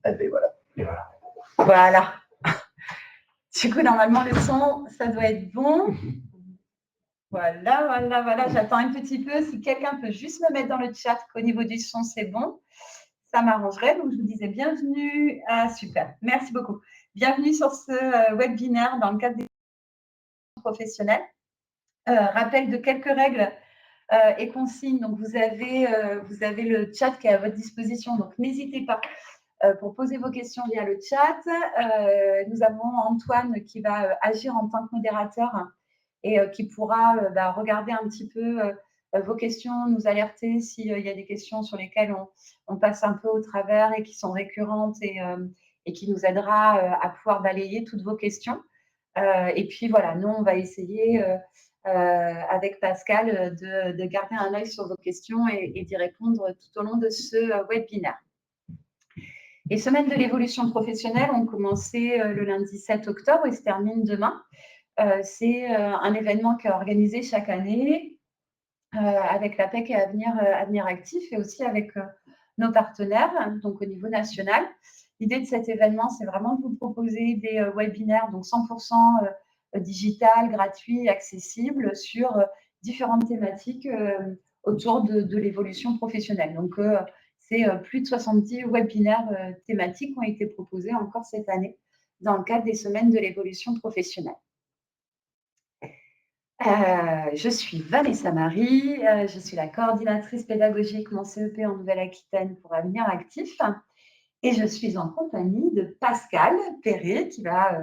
Eh bien, voilà. Et voilà. Voilà. Du coup, normalement, le son, ça doit être bon. Voilà. J'attends un petit peu. Si quelqu'un peut juste me mettre dans le chat qu'au niveau du son, c'est bon, ça m'arrangerait. Donc, je vous disais bienvenue. Ah, super. Merci beaucoup. Bienvenue sur ce webinaire dans le cadre des professionnels. Rappel de quelques règles et consignes. Donc, vous avez le chat qui est à votre disposition. Donc, n'hésitez pas pour poser vos questions via le chat. Nous avons Antoine qui va agir en tant que modérateur et qui pourra regarder un petit peu vos questions, nous alerter s'il y a des questions sur lesquelles on passe un peu au travers et qui sont récurrentes et qui nous aidera à pouvoir balayer toutes vos questions. Et puis voilà, nous, on va essayer avec Pascal de garder un œil sur vos questions et d'y répondre tout au long de ce webinaire. Les semaines de l'évolution professionnelle ont commencé le lundi 7 octobre et se terminent demain. C'est un événement qui est organisé chaque année avec l'APEC et Avenir Actif et aussi avec nos partenaires, donc au niveau national. L'idée de cet événement, c'est vraiment de vous proposer des webinaires, donc 100% digital, gratuits, accessibles sur différentes thématiques autour de l'évolution professionnelle. Donc, c'est plus de 70 webinaires thématiques qui ont été proposés encore cette année dans le cadre des semaines de l'évolution professionnelle. Je suis Vanessa Marie, je suis la coordinatrice pédagogique mon CEP en Nouvelle-Aquitaine pour Avenir Actif et je suis en compagnie de Pascal Perret qui va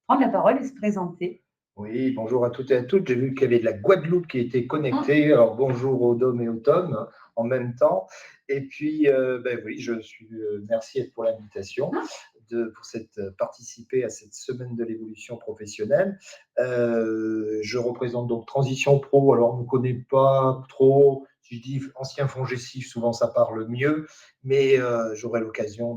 prendre la parole et se présenter. Oui, bonjour à toutes et à toutes. J'ai vu qu'il y avait de la Guadeloupe qui était connectée. Alors bonjour aux Dom et aux Tom en même temps. Et puis, oui, merci pour l'invitation pour participer à cette semaine de l'évolution professionnelle. Je représente donc Transition Pro. Alors, on ne me connaît pas trop. Si je dis ancien FONGECIF, souvent ça parle mieux, mais j'aurai l'occasion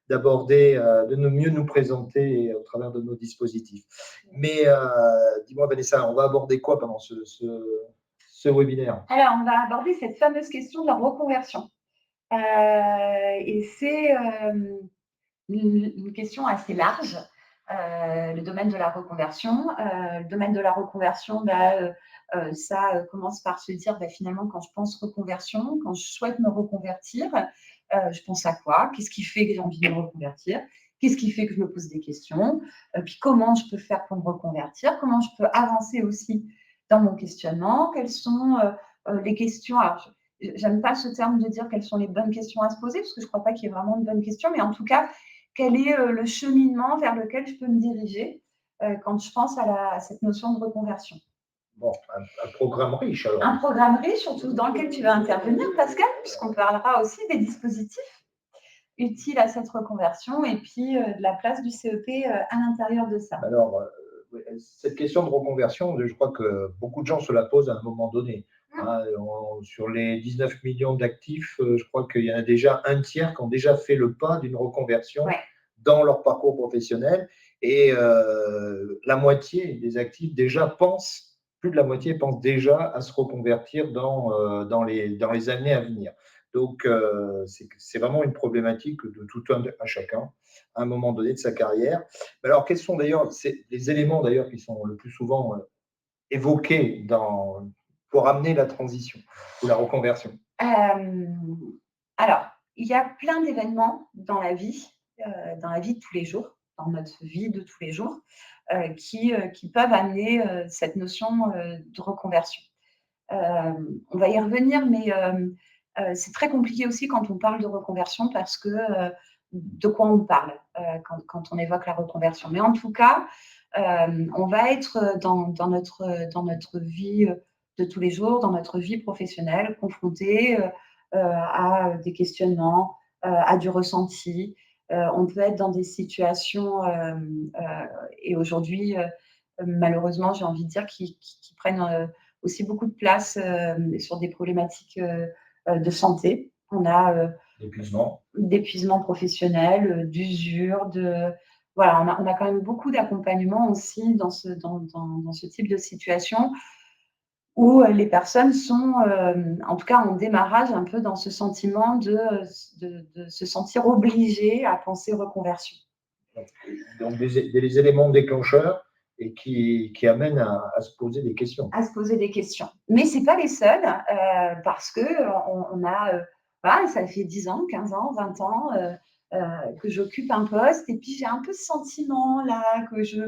d'aborder, de mieux nous présenter au travers de nos dispositifs. Mais dis-moi, Vanessa, on va aborder quoi pendant ce webinaire? Alors, on va aborder cette fameuse question de la reconversion. Et c'est une question assez large, le domaine de la reconversion. Le domaine de la reconversion, ça commence par se dire finalement, quand je pense reconversion, quand je souhaite me reconvertir, je pense à quoi? Qu'est-ce qui fait que j'ai envie de me reconvertir? Qu'est-ce qui fait que je me pose des questions? Puis comment je peux faire pour me reconvertir? Comment je peux avancer aussi dans mon questionnement? Quelles sont les questions? Alors, j'aime pas ce terme de dire quelles sont les bonnes questions à se poser, parce que je ne crois pas qu'il y ait vraiment de bonnes questions, mais en tout cas, quel est le cheminement vers lequel je peux me diriger quand je pense à cette notion de reconversion? Bon, un programme riche alors. Un programme riche, surtout dans lequel tu vas intervenir, Pascal, puisqu'on parlera aussi des dispositifs utiles à cette reconversion et puis de la place du CEP à l'intérieur de ça. Alors, cette question de reconversion, je crois que beaucoup de gens se la posent à un moment donné. Sur les 19 millions d'actifs, je crois qu'il y en a déjà un tiers qui ont déjà fait le pas d'une reconversion dans leur parcours professionnel. Et la moitié des actifs plus de la moitié pense déjà à se reconvertir dans les années à venir. Donc, c'est vraiment une problématique de tout un à chacun à un moment donné de sa carrière. Alors, quels sont d'ailleurs les éléments d'ailleurs qui sont le plus souvent évoqués pour amener la transition ou la reconversion? Alors, il y a plein d'événements dans la vie de tous les jours, dans notre vie de tous les jours, qui peuvent amener cette notion de reconversion. On va y revenir, mais c'est très compliqué aussi quand on parle de reconversion parce que de quoi on parle quand on évoque la reconversion. Mais en tout cas, on va être dans notre vie de tous les jours, dans notre vie professionnelle, confronté à des questionnements, à du ressenti. On peut être dans des situations, et aujourd'hui, malheureusement, j'ai envie de dire, qui prennent aussi beaucoup de place sur des problématiques de santé. On a d'épuisement professionnel, d'usure, voilà, on a quand même beaucoup d'accompagnement aussi dans ce type de situation où les personnes sont, en tout cas en démarrage, un peu dans ce sentiment de se sentir obligées à penser reconversion. Donc des éléments déclencheurs et qui amènent à se poser des questions. À se poser des questions. Mais ce n'est pas les seuls, parce qu'on a, voilà, ça fait 10 ans, 15 ans, 20 ans que j'occupe un poste, et puis j'ai un peu ce sentiment là que je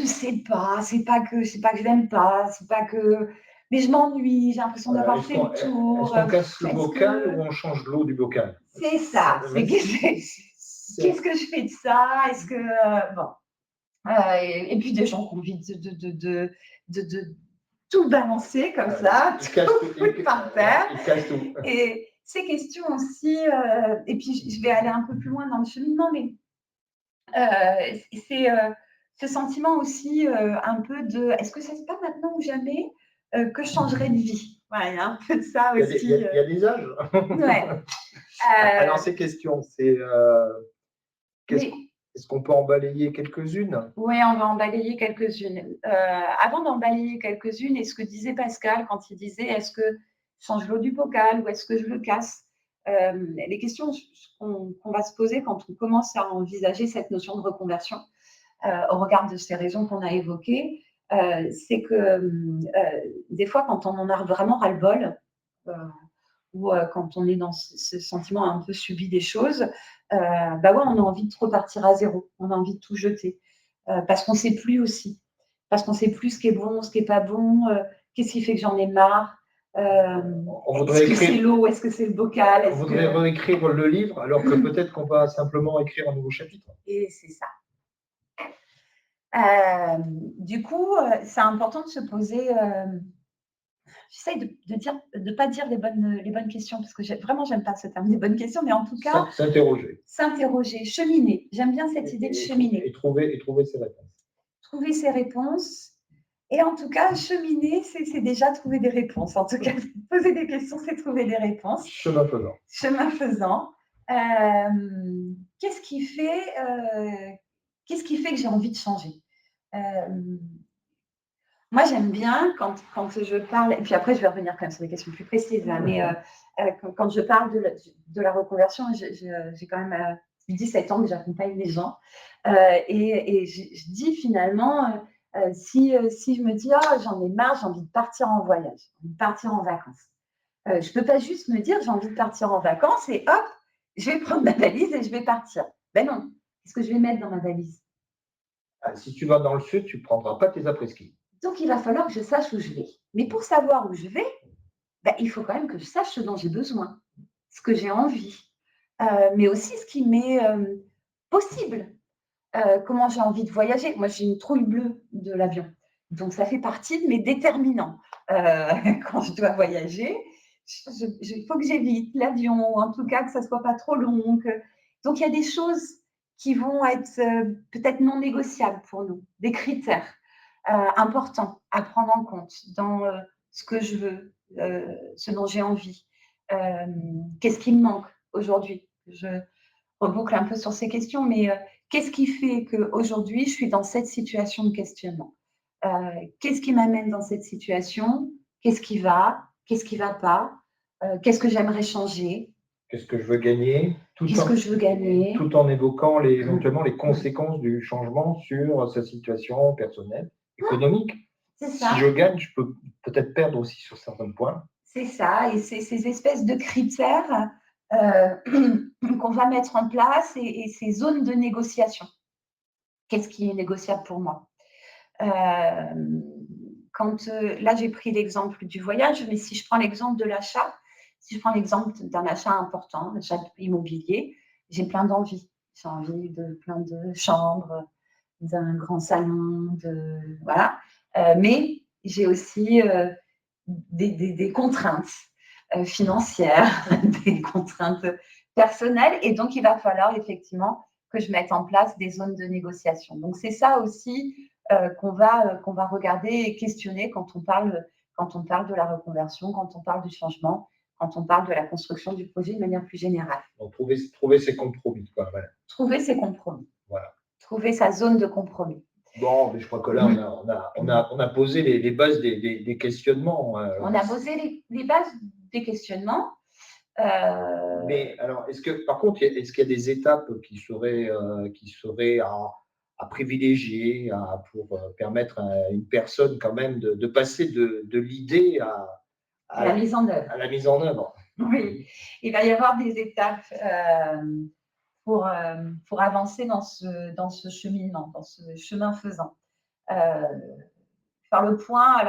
sais pas, c'est pas que je l'aime pas, c'est pas que, mais je m'ennuie, j'ai l'impression Voilà. d'avoir fait le tour. Est-ce qu'on casse le bocal ou on change l'eau du bocal? C'est ça. Qu'est-ce que je fais de ça? Est-ce que bon. Et puis des gens qui ont envie de tout balancer comme ça, tout par terre. Ils cassent tout. Et ces questions aussi, et puis je vais aller un peu plus loin dans le cheminement, mais c'est ce sentiment aussi un peu de est-ce que c'est pas maintenant ou jamais que je changerai de vie? Voilà, il y a un peu de ça aussi. Il y a des âges. Ouais. Alors, ces questions, c'est est-ce qu'on peut en balayer quelques-unes? Oui, on va en balayer quelques-unes. Avant d'en balayer quelques-unes, et ce que disait Pascal quand il disait est-ce que je change l'eau du bocal ou est-ce que je le casse, les questions qu'on va se poser quand on commence à envisager cette notion de reconversion, au regard de ces raisons qu'on a évoquées, c'est que des fois, quand on en a vraiment ras-le-bol, ou quand on est dans ce sentiment un peu subi des choses, bah ouais, on a envie de repartir à zéro, on a envie de tout jeter, parce qu'on ne sait plus aussi, parce qu'on ne sait plus ce qui est bon, ce qui n'est pas bon, qu'est-ce qui fait que j'en ai marre, est-ce que c'est l'eau, est-ce que c'est le bocal, on voudrait réécrire le livre, alors que peut-être qu'on va simplement écrire un nouveau chapitre. Et c'est ça. Du coup, c'est important de se poser. J'essaye de pas dire les bonnes questions, parce que vraiment, j'aime pas ce terme, des bonnes questions, mais en tout cas, s'interroger, cheminer. J'aime bien cette idée de cheminer. Et trouver ses réponses. Trouver ses réponses. Et en tout cas, cheminer, c'est déjà trouver des réponses. En tout cas, poser des questions, c'est trouver des réponses. Chemin faisant. Chemin faisant. Qu'est-ce qui fait que j'ai envie de changer? Moi, j'aime bien quand je parle, et puis après, je vais revenir quand même sur des questions plus précises, là, mais quand je parle de la reconversion, j'ai quand même 17 ans que j'accompagne les gens, et je dis finalement, si je me dis, oh, j'en ai marre, j'ai envie de partir en voyage, j'ai envie de partir en vacances, je ne peux pas juste me dire, j'ai envie de partir en vacances, et hop, je vais prendre ma valise et je vais partir. Ben non, qu'est-ce que je vais mettre dans ma valise? Si tu vas dans le sud, tu ne prendras pas tes après-ski. Donc, il va falloir que je sache où je vais. Mais pour savoir où je vais, ben, il faut quand même que je sache ce dont j'ai besoin, ce que j'ai envie, mais aussi ce qui m'est possible, comment j'ai envie de voyager. Moi, j'ai une trouille bleue de l'avion, donc ça fait partie de mes déterminants. Quand je dois voyager, il faut que j'évite l'avion, ou en tout cas que ça ne soit pas trop long. Donc, il y a des choses qui vont être peut-être non négociables pour nous, des critères importants à prendre en compte dans ce que je veux, ce dont j'ai envie. Qu'est-ce qui me manque aujourd'hui? Je reboucle un peu sur ces questions, mais qu'est-ce qui fait qu'aujourd'hui, je suis dans cette situation de questionnement? Qu'est-ce qui m'amène dans cette situation? Qu'est-ce qui va? Qu'est-ce qui ne va pas? Qu'est-ce que j'aimerais changer? Qu'est-ce que je veux gagner? Tout en évoquant éventuellement les conséquences du changement sur sa situation personnelle, économique. C'est ça. Si je gagne, je peux peut-être perdre aussi sur certains points. C'est ça, et c'est ces espèces de critères qu'on va mettre en place, et ces zones de négociation. Qu'est-ce qui est négociable pour moi? Là, j'ai pris l'exemple du voyage, mais si je prends l'exemple de l'achat, si je prends l'exemple d'un achat important, l'achat immobilier, j'ai plein d'envies. J'ai envie de plein de chambres, d'un grand salon, voilà. Mais j'ai aussi des contraintes financières, des contraintes personnelles, et donc il va falloir effectivement que je mette en place des zones de négociation. Donc c'est ça aussi qu'on va regarder et questionner quand on parle de la reconversion, quand on parle du changement, quand on parle de la construction du projet de manière plus générale. Donc trouver ses compromis. Quoi, voilà. Trouver ses compromis. Voilà. Trouver sa zone de compromis. Bon, mais je crois que là, on a posé les bases des questionnements. On a posé les bases des questionnements. Mais alors, par contre, est-ce qu'il y a des étapes qui seraient à privilégier pour permettre à une personne quand même de passer de l'idée à la mise en œuvre. À la mise en œuvre. Oui, il va y avoir des étapes pour avancer dans ce cheminement, dans ce chemin faisant. Faire le point,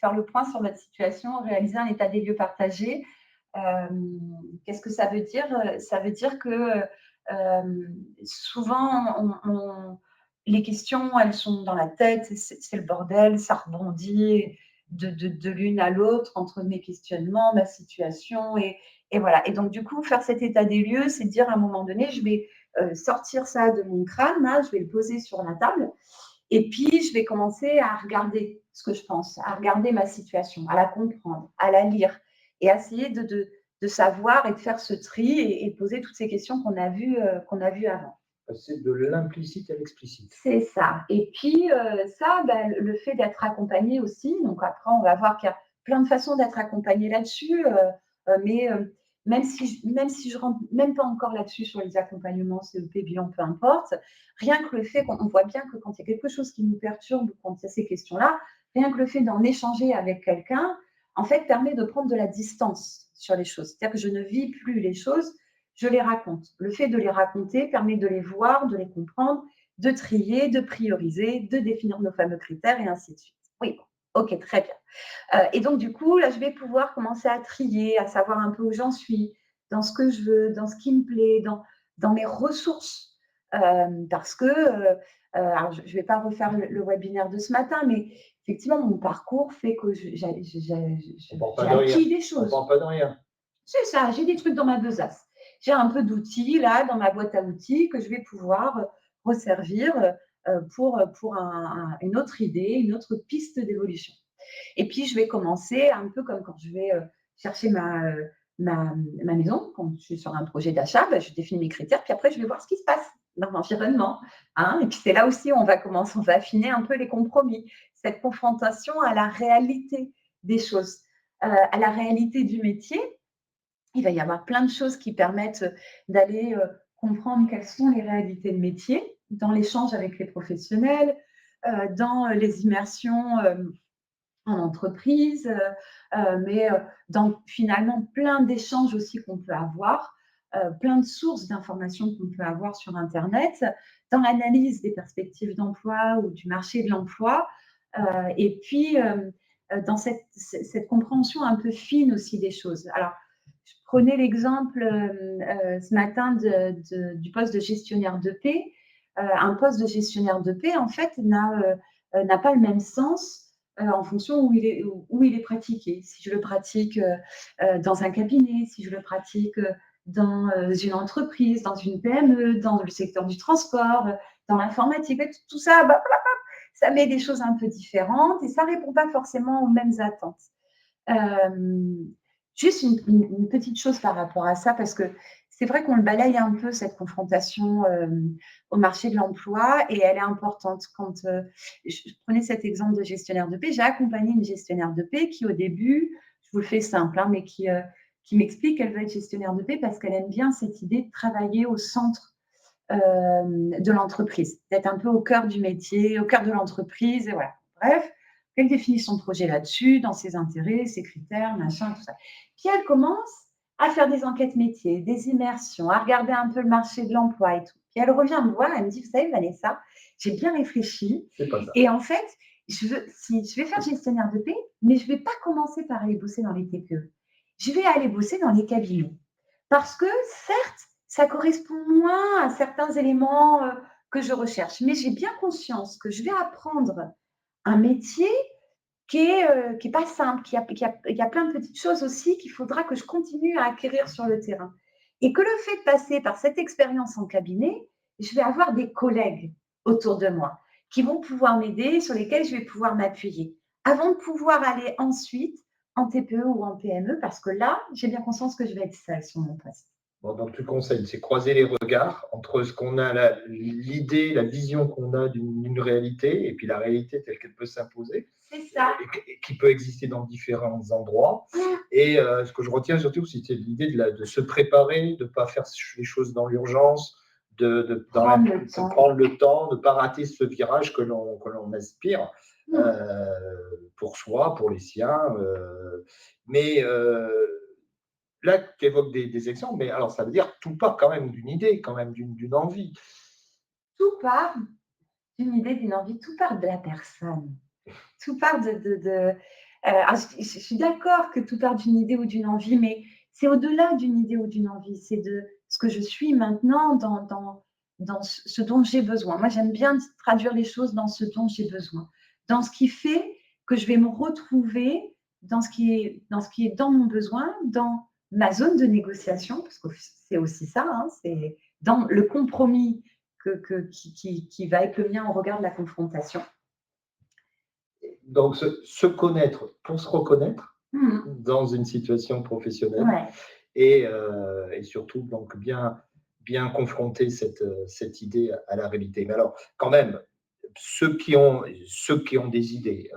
faire le point sur votre situation, réaliser un état des lieux partagé. Qu'est-ce que ça veut dire? Ça veut dire que souvent, les questions, elles sont dans la tête, c'est le bordel, ça rebondit de l'une à l'autre entre mes questionnements, ma situation, et voilà. Et donc, du coup, faire cet état des lieux, c'est dire à un moment donné, je vais sortir ça de mon crâne, là, je vais le poser sur la table, et puis je vais commencer à regarder ce que je pense, à regarder ma situation, à la comprendre, à la lire, et à essayer de savoir et de faire ce tri et poser toutes ces questions qu'on a vues avant. C'est de l'implicite à l'explicite. C'est ça. Et puis, le fait d'être accompagné aussi, donc après, on va voir qu'il y a plein de façons d'être accompagné là-dessus, mais même si je rentre même pas encore là-dessus sur les accompagnements, CEP, bilan, peu importe, rien que le fait qu'on voit bien que quand il y a quelque chose qui nous perturbe ou quand il y a ces questions-là, rien que le fait d'en échanger avec quelqu'un, en fait, permet de prendre de la distance sur les choses. C'est-à-dire que je ne vis plus les choses, je les raconte. Le fait de les raconter permet de les voir, de les comprendre, de trier, de prioriser, de définir nos fameux critères et ainsi de suite. Oui, ok, très bien. Et donc, du coup, là, je vais pouvoir commencer à trier, à savoir un peu où j'en suis, dans ce que je veux, dans ce qui me plaît, dans mes ressources. Parce que, alors, je ne vais pas refaire le webinaire de ce matin, mais effectivement, mon parcours fait que j'ai acquis des choses. On ne parle pas de rien. C'est ça, j'ai des trucs dans ma besace. J'ai un peu d'outils là dans ma boîte à outils que je vais pouvoir resservir pour une autre idée, une autre piste d'évolution. Et puis, je vais commencer un peu comme quand je vais chercher ma maison, quand je suis sur un projet d'achat, je définis mes critères, puis après, je vais voir ce qui se passe dans l'environnement. Hein, et puis, c'est là aussi où on va affiner un peu les compromis, cette confrontation à la réalité des choses, à la réalité du métier. Il va y avoir plein de choses qui permettent d'aller comprendre quelles sont les réalités de métier dans l'échange avec les professionnels, dans les immersions en entreprise, mais dans finalement plein d'échanges aussi qu'on peut avoir, plein de sources d'informations qu'on peut avoir sur Internet, dans l'analyse des perspectives d'emploi ou du marché de l'emploi, et puis dans cette compréhension un peu fine aussi des choses. Alors, je prenais l'exemple ce matin du poste de gestionnaire de paix. Un poste de gestionnaire de paix, en fait, n'a pas le même sens en fonction où il est pratiqué. Si je le pratique dans un cabinet, si je le pratique dans une entreprise, dans une PME, dans le secteur du transport, dans l'informatique, tout ça, ça met des choses un peu différentes et ça ne répond pas forcément aux mêmes attentes. Juste une petite chose par rapport à ça, parce que c'est vrai qu'on le balaye un peu, cette confrontation au marché de l'emploi, et elle est importante. Quand je prenais cet exemple de gestionnaire de paix, j'ai accompagné une gestionnaire de paix qui, au début, je vous le fais simple, mais qui m'explique qu'elle veut être gestionnaire de paix parce qu'elle aime bien cette idée de travailler au centre de l'entreprise, d'être un peu au cœur du métier, au cœur de l'entreprise, et voilà. Bref, elle définit son projet là-dessus, dans ses intérêts, ses critères, machin, tout ça. Puis elle commence à faire des enquêtes métiers, des immersions, à regarder un peu le marché de l'emploi et tout. Puis elle revient me voir, elle me dit, vous savez, Vanessa, j'ai bien réfléchi. C'est pas ça. Et en fait, je vais faire gestionnaire de paix, mais je ne vais pas commencer par aller bosser dans les TPE. Je vais aller bosser dans les cabinets. Parce que, certes, ça correspond moins à certains éléments que je recherche, mais j'ai bien conscience que je vais apprendre un métier qui est pas simple, il y a plein de petites choses aussi qu'il faudra que je continue à acquérir sur le terrain. Et que le fait de passer par cette expérience en cabinet, je vais avoir des collègues autour de moi qui vont pouvoir m'aider, sur lesquels je vais pouvoir m'appuyer, avant de pouvoir aller ensuite en TPE ou en PME, parce que là, j'ai bien conscience que je vais être seule sur mon poste. Bon, donc, tu conseilles, c'est croiser les regards entre ce qu'on a, l'idée, la vision qu'on a d'une réalité, et puis la réalité telle qu'elle peut s'imposer, C'est ça. et qui peut exister dans différents endroits. Et ce que je retiens surtout, c'était l'idée de se préparer, de ne pas faire les choses dans l'urgence, de prendre le temps, de ne pas rater ce virage que l'on aspire pour soi, pour les siens. Mais là, tu évoques des exemples, mais alors ça veut dire tout part quand même d'une idée, quand même d'une envie. Tout part d'une idée, d'une envie, tout part de la personne. Tout part je suis d'accord que tout part d'une idée ou d'une envie, mais c'est au-delà d'une idée ou d'une envie. C'est de ce que je suis maintenant dans ce dont j'ai besoin. Moi, j'aime bien traduire les choses dans ce dont j'ai besoin, dans ce qui fait que je vais me retrouver dans ce qui est dans mon besoin, dans ma zone de négociation, parce que c'est aussi ça, hein, c'est dans le compromis qui va être le mien au regard de la confrontation. Donc, se connaître pour se reconnaître dans une situation professionnelle, Ouais. et surtout donc bien confronter cette idée à la réalité. Mais alors, quand même, ceux qui ont des idées,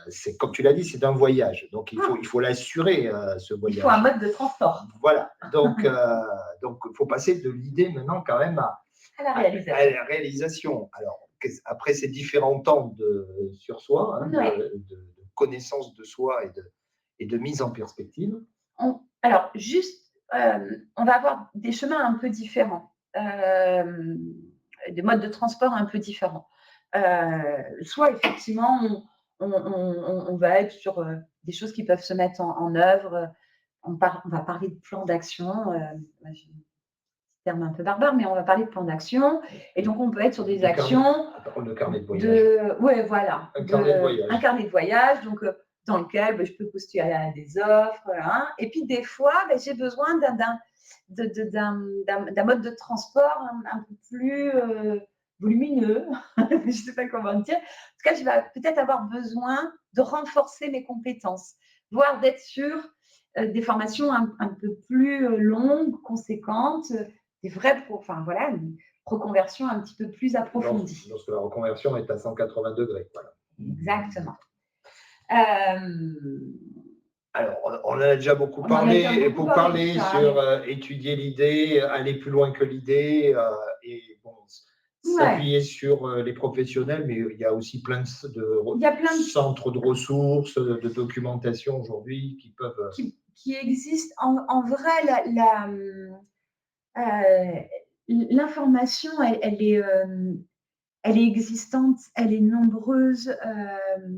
c'est comme tu l'as dit, c'est un voyage. Donc, il faut l'assurer, ce voyage. Il faut un mode de transport. Voilà. Donc, il faut passer de l'idée maintenant quand même à la réalisation. Alors, après ces différents temps sur soi, hein, de connaissance de soi et de mise en perspective. Alors, juste, on va avoir des chemins un peu différents, des modes de transport un peu différents. Soit effectivement, on va être sur des choses qui peuvent se mettre en œuvre. On va parler de plan d'action. J'ai un terme un peu barbare, mais on va parler de plan d'action. Et donc, on peut être sur des actions. Le carnet de voyage. Oui, voilà. Carnet de voyage. Un carnet de voyage. Donc, dans lequel je peux postuler à des offres. Hein. Et puis, des fois, j'ai besoin d'un mode de transport un peu plus volumineux. Je ne sais pas comment dire. En tout cas, je vais peut-être avoir besoin de renforcer mes compétences, voire d'être sur des formations un peu plus longues, conséquentes, des vraies, une reconversion un petit peu plus approfondie. Lorsque la reconversion est à 180 degrés. Voilà. Exactement. Alors, on en a déjà beaucoup parlé. Et pour parler sur étudier l'idée, aller plus loin que l'idée, et bon, s'appuyer sur les professionnels, mais il y a aussi plein de centres de ressources, de documentation aujourd'hui qui peuvent… Qui existent. En vrai, l'information, elle est existante, elle est nombreuse,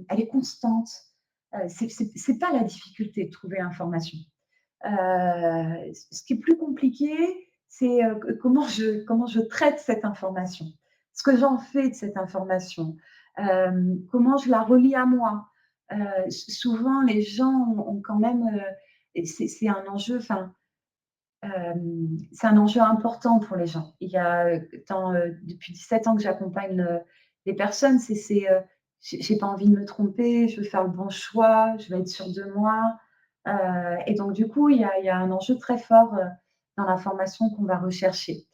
elle est constante. C'est pas la difficulté de trouver l'information. Ce qui est plus compliqué, c'est comment je traite cette information, ce que j'en fais de cette information, comment je la relie à moi. Souvent, les gens ont quand même, c'est un enjeu, c'est un enjeu important pour les gens. Il y a depuis 17 ans que j'accompagne les personnes, j'ai pas envie de me tromper, je veux faire le bon choix, je veux être sûre de moi. Et donc, du coup, il y a un enjeu très fort dans la formation qu'on va rechercher.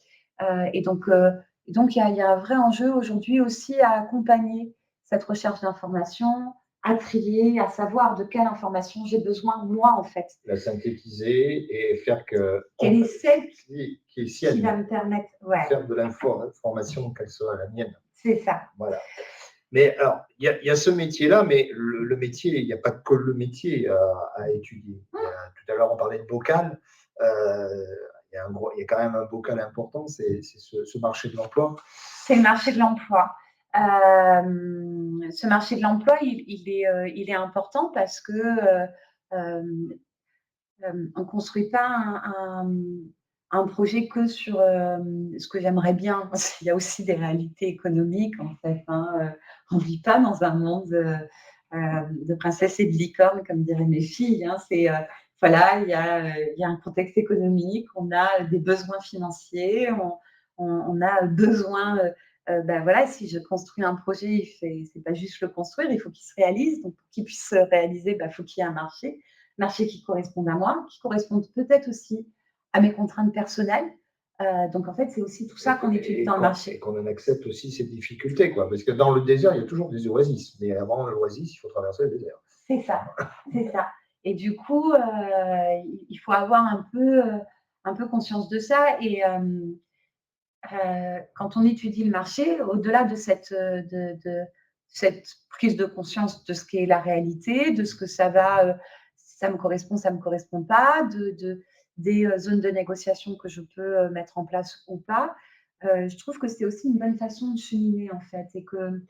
Et donc, il y a un vrai enjeu aujourd'hui aussi à accompagner cette recherche d'information, à trier, à savoir de quelle information j'ai besoin, moi, en fait. La synthétiser et faire que… Quelle est celle qui va me permettre faire de l'information qu'elle soit la mienne. C'est ça. Voilà. Mais alors, il y a ce métier-là, mais le métier, il n'y a pas que le métier à étudier. Tout à l'heure, on parlait de bocal. Il y a quand même un bocal important, c'est ce marché de l'emploi. C'est le marché de l'emploi. Ce marché de l'emploi, il est important parce que on ne construit pas un projet que sur ce que j'aimerais bien. Parce qu'il y a aussi des réalités économiques, en fait. Hein. On ne vit pas dans un monde de princesse et de licorne, comme diraient mes filles. Hein. Voilà, il y a un contexte économique, on a des besoins financiers, on a besoin… voilà, si je construis un projet, c'est pas juste le construire, il faut qu'il se réalise. Donc, pour qu'il puisse se réaliser, il faut qu'il y ait un marché qui corresponde à moi, qui corresponde peut-être aussi à mes contraintes personnelles. Donc, en fait, c'est aussi tout ça qu'on étudie dans le marché. Et qu'on en accepte aussi ces difficultés, quoi. Parce que dans le désert, il y a toujours des oasis. Mais avant l'oasis, il faut traverser le désert. C'est ça, c'est ça. Et du coup, il faut avoir un peu conscience de ça. Et quand on étudie le marché, au-delà de cette prise de conscience de ce qu'est la réalité, de ce que ça va, si ça me correspond pas, des zones de négociation que je peux mettre en place ou pas, je trouve que c'est aussi une bonne façon de cheminer, en fait, et que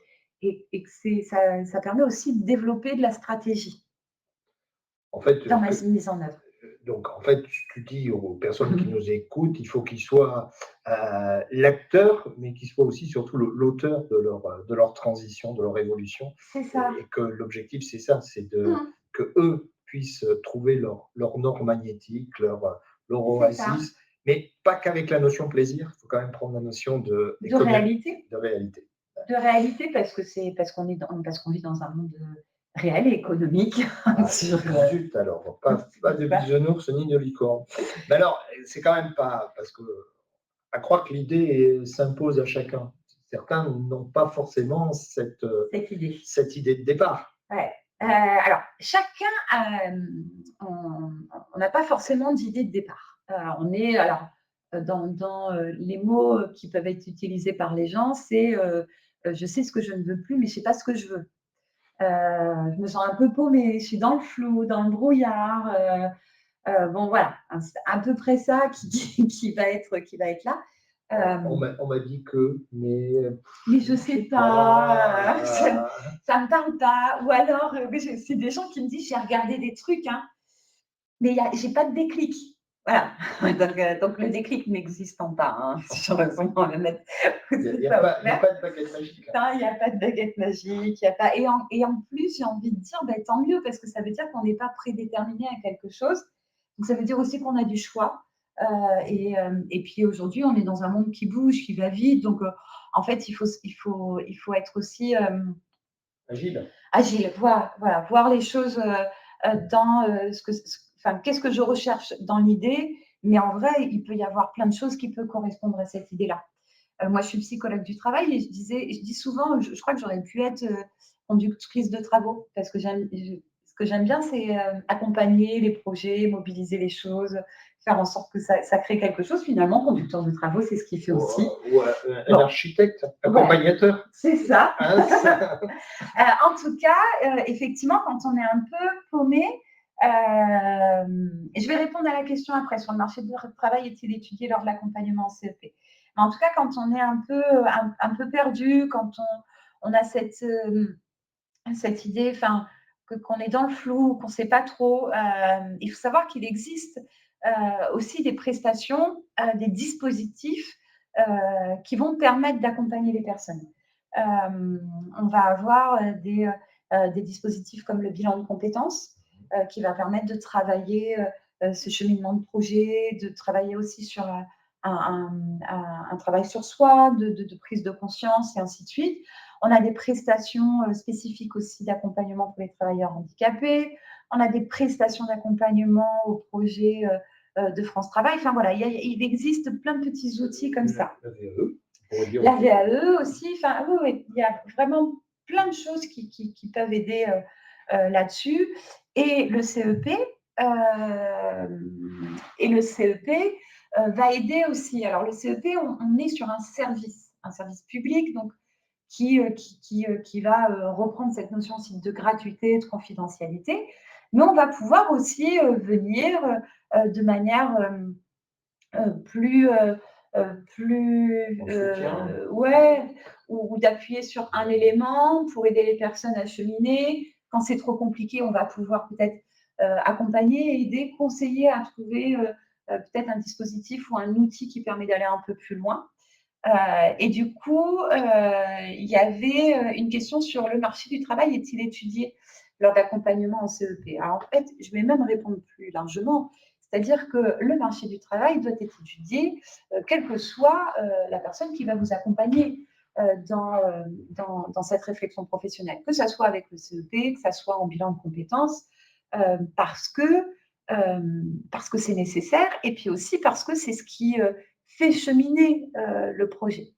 ça permet aussi de développer de la stratégie En fait, dans ma mise en œuvre. donc, en fait, tu dis aux personnes qui nous écoutent, il faut qu'ils soient l'acteur, mais qu'ils soient aussi surtout l'auteur de leur transition, de leur évolution. C'est ça. Et que l'objectif, c'est ça, c'est que eux puissent trouver leur nord magnétique, leur oasis, mais pas qu'avec la notion plaisir, il faut quand même prendre la notion de réalité. De réalité. De réalité, parce qu'on vit dans un monde réel et économique. Zut alors, pas de bisounours ni de licorne. Mais alors, c'est quand même pas, parce que à croire que l'idée s'impose à chacun. Certains n'ont pas forcément cette idée de départ. Ouais. Alors, chacun, on n'a pas forcément d'idée de départ. On est, alors, dans les mots qui peuvent être utilisés par les gens, c'est je sais ce que je ne veux plus, mais je ne sais pas ce que je veux. Je me sens un peu paumée, je suis dans le flou, dans le brouillard. Bon, voilà, c'est à peu près ça qui va être là. On m'a dit que, mais je ne sais pas, ça ne me parle pas. Ou alors, c'est des gens qui me disent, j'ai regardé des trucs, hein, mais je n'ai pas de déclic. Voilà, donc le déclic n'existant pas, hein, sur le mettre. Il n'y a pas de baguette magique. Il n'y a pas de baguette magique. Et en plus, j'ai envie de dire, tant mieux, parce que ça veut dire qu'on n'est pas prédéterminé à quelque chose. Donc, ça veut dire aussi qu'on a du choix. Et puis aujourd'hui, on est dans un monde qui bouge, qui va vite. Donc, en fait, il faut être aussi agile, voir les choses dans qu'est-ce que je recherche dans l'idée. Mais en vrai, il peut y avoir plein de choses qui peuvent correspondre à cette idée-là. Moi, je suis psychologue du travail et je dis souvent, je crois que j'aurais pu être conductrice de travaux parce que ce que j'aime bien, c'est accompagner les projets, mobiliser les choses, faire en sorte que ça crée quelque chose. Finalement, conducteur de travaux, c'est ce qu'il fait aussi. Ou un architecte, accompagnateur. Ouais, c'est ça. En tout cas, effectivement, quand on est un peu paumé, et je vais répondre à la question après sur le marché du travail est-il étudié lors de l'accompagnement en CEP. Mais en tout cas, quand on est un peu perdu, quand on a cette idée, qu'on est dans le flou, qu'on ne sait pas trop, il faut savoir qu'il existe aussi des prestations, des dispositifs qui vont permettre d'accompagner les personnes. On va avoir des dispositifs comme le bilan de compétences qui va permettre de travailler ce cheminement de projet, de travailler aussi sur un travail sur soi, de prise de conscience et ainsi de suite. On a des prestations spécifiques aussi d'accompagnement pour les travailleurs handicapés. On a des prestations d'accompagnement au projet de France Travail. Enfin voilà, il existe plein de petits outils comme ça. La VAE aussi. Enfin, oui, il y a vraiment plein de choses qui peuvent aider là-dessus. Et le CEP, va aider aussi. Alors, le CEP, on est sur un service public, donc qui va reprendre cette notion aussi de gratuité, de confidentialité, mais on va pouvoir aussi venir de manière ou d'appuyer sur un élément pour aider les personnes à cheminer. Quand c'est trop compliqué, on va pouvoir peut-être accompagner, aider, conseiller à trouver peut-être un dispositif ou un outil qui permet d'aller un peu plus loin. Et du coup, il y avait une question sur le marché du travail, est-il étudié lors d'accompagnement en CEP? Alors en fait, je vais même répondre plus largement, c'est-à-dire que le marché du travail doit être étudié, quelle que soit la personne qui va vous accompagner dans cette réflexion professionnelle, que ce soit avec le CEP, que ce soit en bilan de compétences, parce que parce que c'est nécessaire et puis aussi parce que c'est ce qui fait cheminer le projet.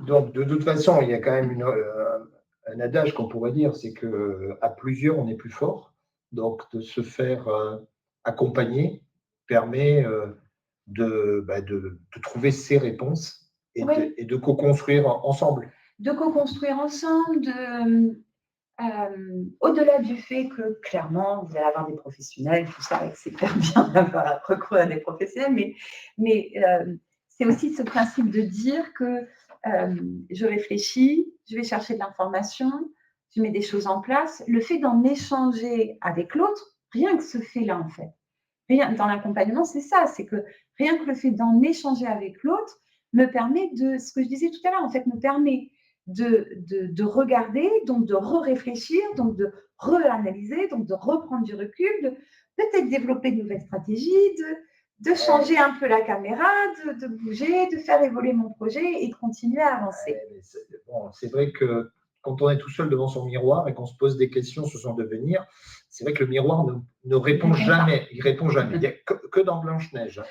Donc, de toute façon, il y a quand même un adage qu'on pourrait dire, c'est qu'à plusieurs, on est plus fort. Donc, de se faire accompagner permet de trouver ses réponses et, Oui. de co-construire ensemble. De co-construire ensemble, au-delà du fait que, clairement, vous allez avoir des professionnels, tout ça, et que c'est hyper bien d'avoir recours à des professionnels, mais c'est aussi ce principe de dire que je réfléchis, je vais chercher de l'information, je mets des choses en place. Le fait d'en échanger avec l'autre, rien que ce fait-là, en fait, rien, dans l'accompagnement, c'est ça, c'est que rien que le fait d'en échanger avec l'autre me permet de, ce que je disais tout à l'heure, en fait, me permet de regarder, donc de réfléchir, donc de réanalyser, donc de reprendre du recul, de peut-être développer de nouvelles stratégies, de changer un peu la caméra, de bouger, de faire évoluer mon projet et de continuer à avancer. C'est vrai que quand on est tout seul devant son miroir et qu'on se pose des questions sur son devenir, c'est vrai que le miroir ne répond jamais. Il répond jamais. Il n'y a que dans Blanche-Neige. Hein.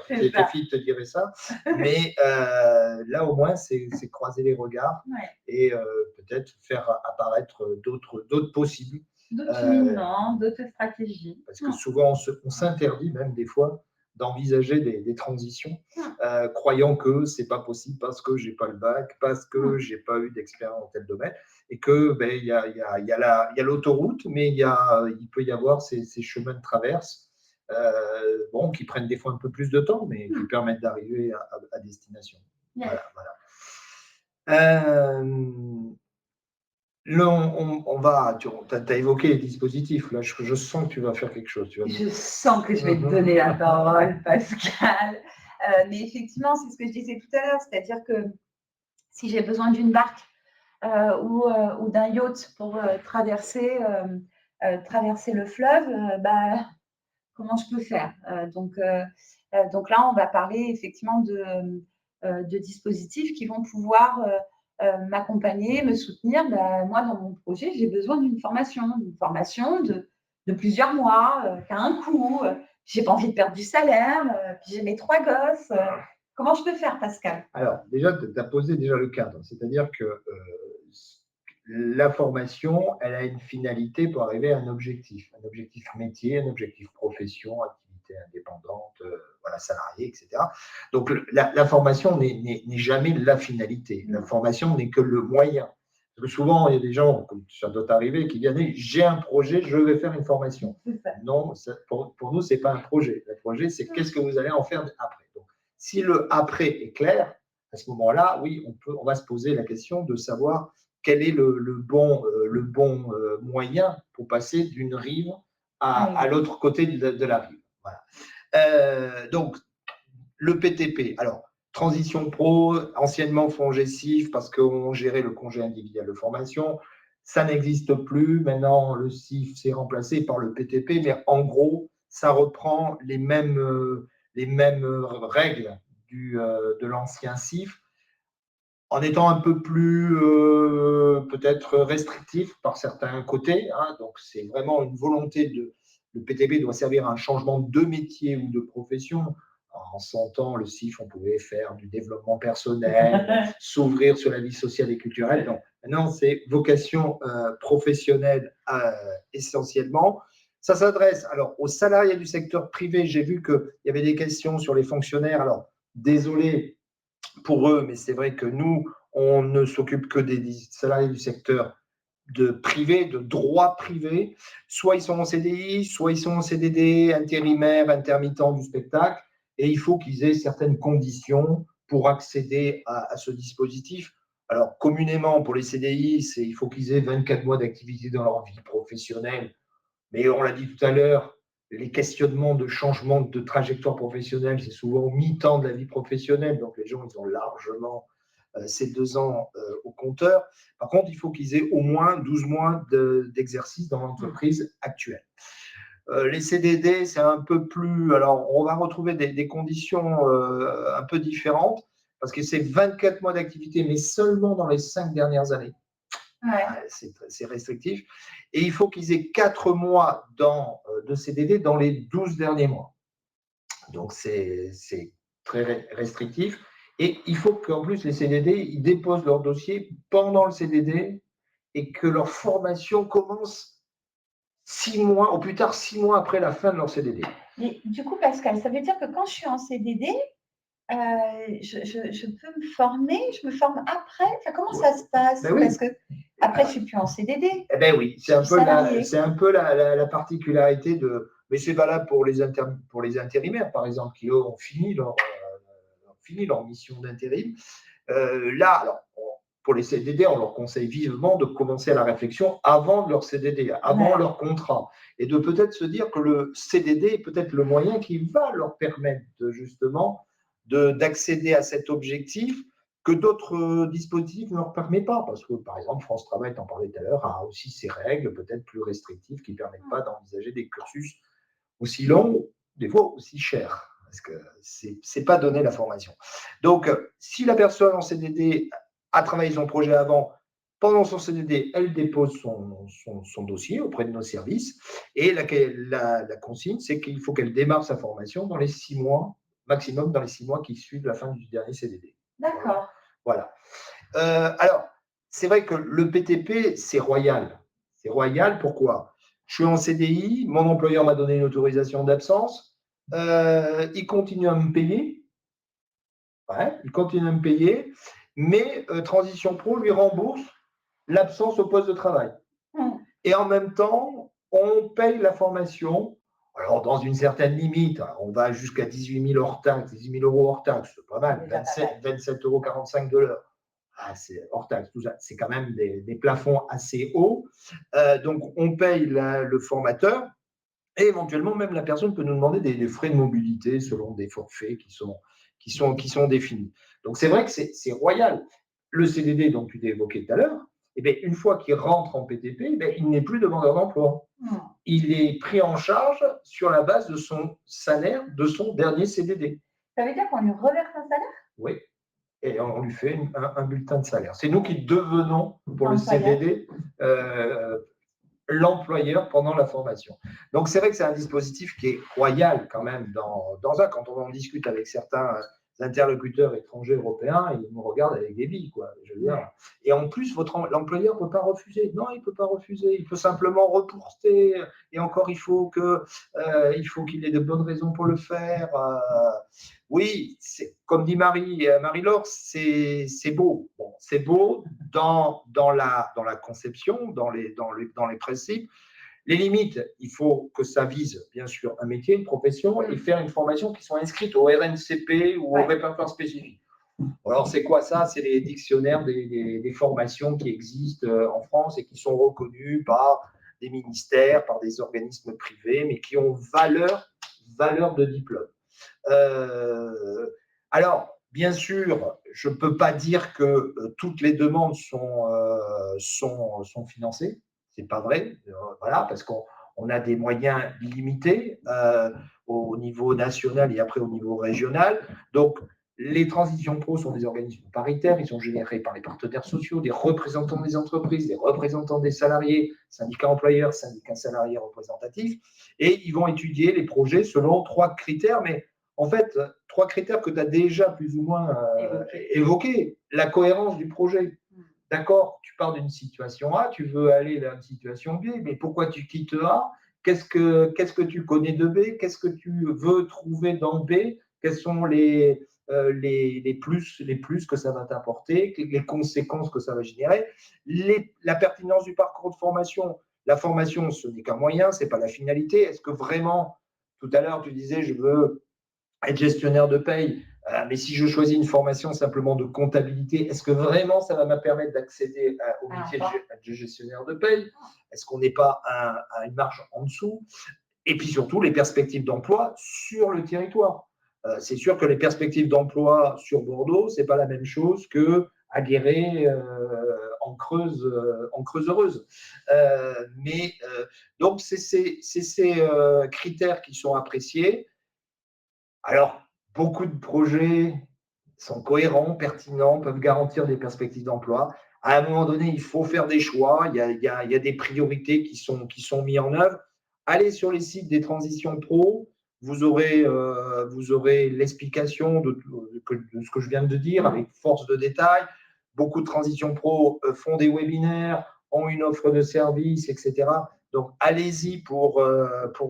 Tes filles te diraient ça. Mais là, au moins, c'est croiser les regards et peut-être faire apparaître d'autres possibles. D'autres cheminements, d'autres stratégies. Parce que souvent, on s'interdit même des fois d'envisager des transitions, croyant que c'est pas possible parce que j'ai pas le bac, parce que j'ai pas eu d'expérience dans tel domaine, et que il y a l'autoroute, mais il peut y avoir ces chemins de traverse, qui prennent des fois un peu plus de temps, mais qui permettent d'arriver à destination. Yes. Voilà. Là, tu as évoqué les dispositifs. Là, je sens que tu vas faire quelque chose. Je sens que je vais te donner la parole, Pascal. Mais effectivement, c'est ce que je disais tout à l'heure, c'est-à-dire que si j'ai besoin d'une barque ou d'un yacht pour traverser le fleuve, comment je peux faire donc là, on va parler effectivement de dispositifs qui vont pouvoir m'accompagner, me soutenir. Moi, dans mon projet, j'ai besoin d'une formation de plusieurs mois, qui a un coût. Je n'ai pas envie de perdre du salaire, puis j'ai mes 3 gosses. Comment je peux faire, Pascal? Alors, déjà, tu as posé déjà le cadre. C'est-à-dire que la formation, elle a une finalité pour arriver à un objectif métier, un objectif profession, activité indépendante, salarié, etc. Donc, la formation n'est jamais la finalité. La formation n'est que le moyen. Parce que souvent, il y a des gens, comme ça doit arriver, qui viennent dire « j'ai un projet, je vais faire une formation ». Non, pour nous, ce n'est pas un projet. Le projet, c'est qu'est-ce que vous allez en faire après. Donc, si le après est clair, à ce moment-là, oui, on va se poser la question de savoir quel est le bon moyen pour passer d'une rive à l'autre côté de la rive. Voilà. Donc, le PTP. Alors, transition pro, anciennement FONGECIF, parce qu'on gérait le congé individuel de formation. Ça n'existe plus. Maintenant, le CIF s'est remplacé par le PTP, mais en gros, ça reprend les mêmes règles de l'ancien CIF, en étant un peu plus peut-être restrictif par certains côtés. Hein. Donc, c'est vraiment une volonté le PTP doit servir à un changement de métier ou de profession. En 100 ans, le CIF, on pouvait faire du développement personnel, s'ouvrir sur la vie sociale et culturelle. Donc, maintenant, c'est vocation professionnelle essentiellement. Ça s'adresse alors aux salariés du secteur privé. J'ai vu qu'il y avait des questions sur les fonctionnaires. Alors, désolé pour eux, mais c'est vrai que nous, on ne s'occupe que des salariés du secteur privé, de droit privé. Soit ils sont en CDI, soit ils sont en CDD, intérimaires, intermittents du spectacle, et il faut qu'ils aient certaines conditions pour accéder à ce dispositif. Alors, communément, pour les CDI, il faut qu'ils aient 24 mois d'activité dans leur vie professionnelle, mais on l'a dit tout à l'heure, les questionnements de changement de trajectoire professionnelle, c'est souvent au mi-temps de la vie professionnelle, donc les gens, ils ont largement ces 2 ans au compteur. Par contre, il faut qu'ils aient au moins 12 mois d'exercice dans l'entreprise actuelle. Les CDD, c'est un peu plus… Alors, on va retrouver des conditions un peu différentes, parce que c'est 24 mois d'activité, mais seulement dans les 5 dernières années. Ouais. C'est restrictif. Et il faut qu'ils aient 4 mois de CDD dans les 12 derniers mois. Donc, c'est très restrictif. Et il faut qu'en plus, les CDD, ils déposent leur dossier pendant le CDD et que leur formation commence 6 mois, au plus tard 6 mois après la fin de leur CDD. Mais du coup, Pascal, ça veut dire que quand je suis en CDD, je peux me former, je me forme après. Enfin, comment ça se passe? Ben oui. Parce que après, je suis plus en CDD. Eh ben oui, c'est un peu la particularité de. Mais c'est valable pour les intérimaires, par exemple, qui eux, ont fini leur mission d'intérim. Là, alors, pour les CDD, on leur conseille vivement de commencer à la réflexion avant de leur CDD, avant leur contrat, et de peut-être se dire que le CDD est peut-être le moyen qui va leur permettre justement d'accéder à cet objectif que d'autres dispositifs ne leur permettent pas. Parce que, par exemple, France Travail, tu en parlais tout à l'heure, a aussi ses règles peut-être plus restrictives qui ne permettent pas d'envisager des cursus aussi longs, des fois aussi chers, parce que ce n'est pas donné la formation. Donc, si la personne en CDD a travaillé son projet avant, pendant son CDD, elle dépose son dossier auprès de nos services, et la consigne, c'est qu'il faut qu'elle démarre sa formation dans les 6 mois, maximum dans les 6 mois qui suivent la fin du dernier CDD. D'accord. Voilà. Alors, c'est vrai que le PTP, c'est royal. C'est royal, pourquoi? Je suis en CDI, mon employeur m'a donné une autorisation d'absence, il continue à me payer. Ouais, il continue à me payer, mais Transition Pro lui rembourse l'absence au poste de travail. Et en même temps, on paye la formation. Alors, dans une certaine limite, on va jusqu'à 18 000 hors taxe, 18 000 euros hors taxe, c'est pas mal, 27,45 euros de l'heure. C'est hors taxe, tout ça, c'est quand même des plafonds assez hauts. Donc, on paye le formateur et éventuellement, même la personne peut nous demander des frais de mobilité selon des forfaits qui sont définis. Donc, c'est vrai que c'est royal. Le CDD, dont tu t'es évoqué tout à l'heure, eh bien, une fois qu'il rentre en PTP, eh bien, il n'est plus demandeur d'emploi. Il est pris en charge sur la base de son salaire de son dernier CDD. Ça veut dire qu'on lui reverse un salaire? Oui. Et on lui fait un bulletin de salaire. C'est nous qui devenons, pour le CDD, l'employeur pendant la formation. Donc, c'est vrai que c'est un dispositif qui est royal quand même quand on en discute avec certains interlocuteurs étrangers européens, ils nous regardent avec des billes, quoi. Je veux dire. Et en plus, l'employeur ne peut pas refuser. Non, il ne peut pas refuser. Il peut simplement reporter. Et encore, il faut qu'il ait de bonnes raisons pour le faire. Oui, comme dit Marie-Laure, c'est beau. Bon, c'est beau dans la conception, dans les principes. Les limites, il faut que ça vise, bien sûr, un métier, une profession, et faire une formation qui soit inscrite au RNCP ou au répertoire spécifique. Alors, c'est quoi ça? C'est les dictionnaires des formations qui existent en France et qui sont reconnus par des ministères, par des organismes privés, mais qui ont valeur de diplôme. Alors, bien sûr, je ne peux pas dire que toutes les demandes sont financées. Ce n'est pas vrai, voilà, parce qu'on a des moyens limités au niveau national et après au niveau régional. Donc, les transitions pro sont des organismes paritaires, ils sont gérés par les partenaires sociaux, des représentants des entreprises, des représentants des salariés, syndicats employeurs, syndicats salariés représentatifs, et ils vont étudier les projets selon 3 critères, mais en fait, 3 critères que tu as déjà plus ou moins évoqués. La cohérence du projet. D'accord, tu pars d'une situation A, tu veux aller vers une situation B, mais pourquoi tu quittes A? Qu'est-ce que tu connais de B? Qu'est-ce que tu veux trouver dans B? Quels sont les plus que ça va t'apporter, les conséquences que ça va générer, la pertinence du parcours de formation. La formation, ce n'est qu'un moyen, ce n'est pas la finalité. Est-ce que vraiment, tout à l'heure, tu disais, je veux être gestionnaire de paye, mais si je choisis une formation simplement de comptabilité, est-ce que vraiment ça va me permettre d'accéder au métier de gestionnaire de paye? Est-ce qu'on n'est pas à une marge en dessous? Et puis surtout, les perspectives d'emploi sur le territoire. C'est sûr que les perspectives d'emploi sur Bordeaux, ce n'est pas la même chose qu'à Guéret, en Creuse-Heureuse. Donc, c'est ces critères qui sont appréciés. Alors, beaucoup de projets sont cohérents, pertinents, peuvent garantir des perspectives d'emploi. À un moment donné, il faut faire des choix. Il y a des priorités qui sont mises en œuvre. Allez sur les sites des transitions pro. Vous aurez l'explication de ce que je viens de dire avec force de détail. Beaucoup de transitions pro font des webinaires, ont une offre de service, etc. Donc, allez-y pour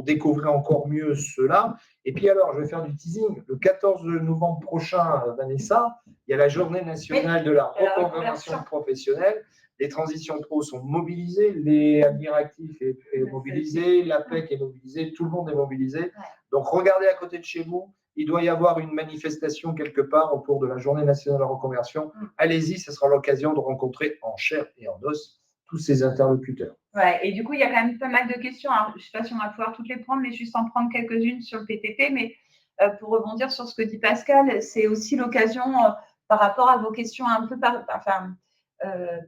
découvrir encore mieux cela. Et puis alors, je vais faire du teasing. Le 14 novembre prochain, Vanessa, il y a la journée nationale de la reconversion professionnelle. Les transitions pro sont mobilisées, les Admiractifs est mobilisé, l'APEC est mobilisé, tout le monde est mobilisé. Donc, regardez à côté de chez vous. Il doit y avoir une manifestation quelque part au cours de la journée nationale de la reconversion. Allez-y, ce sera l'occasion de rencontrer en chair et en os tous ces interlocuteurs. Ouais, et du coup, il y a quand même pas mal de questions. Alors, je ne sais pas si on va pouvoir toutes les prendre, mais juste en prendre quelques-unes sur le PTP. Mais pour rebondir sur ce que dit Pascal, c'est aussi l'occasion, par rapport à vos questions un peu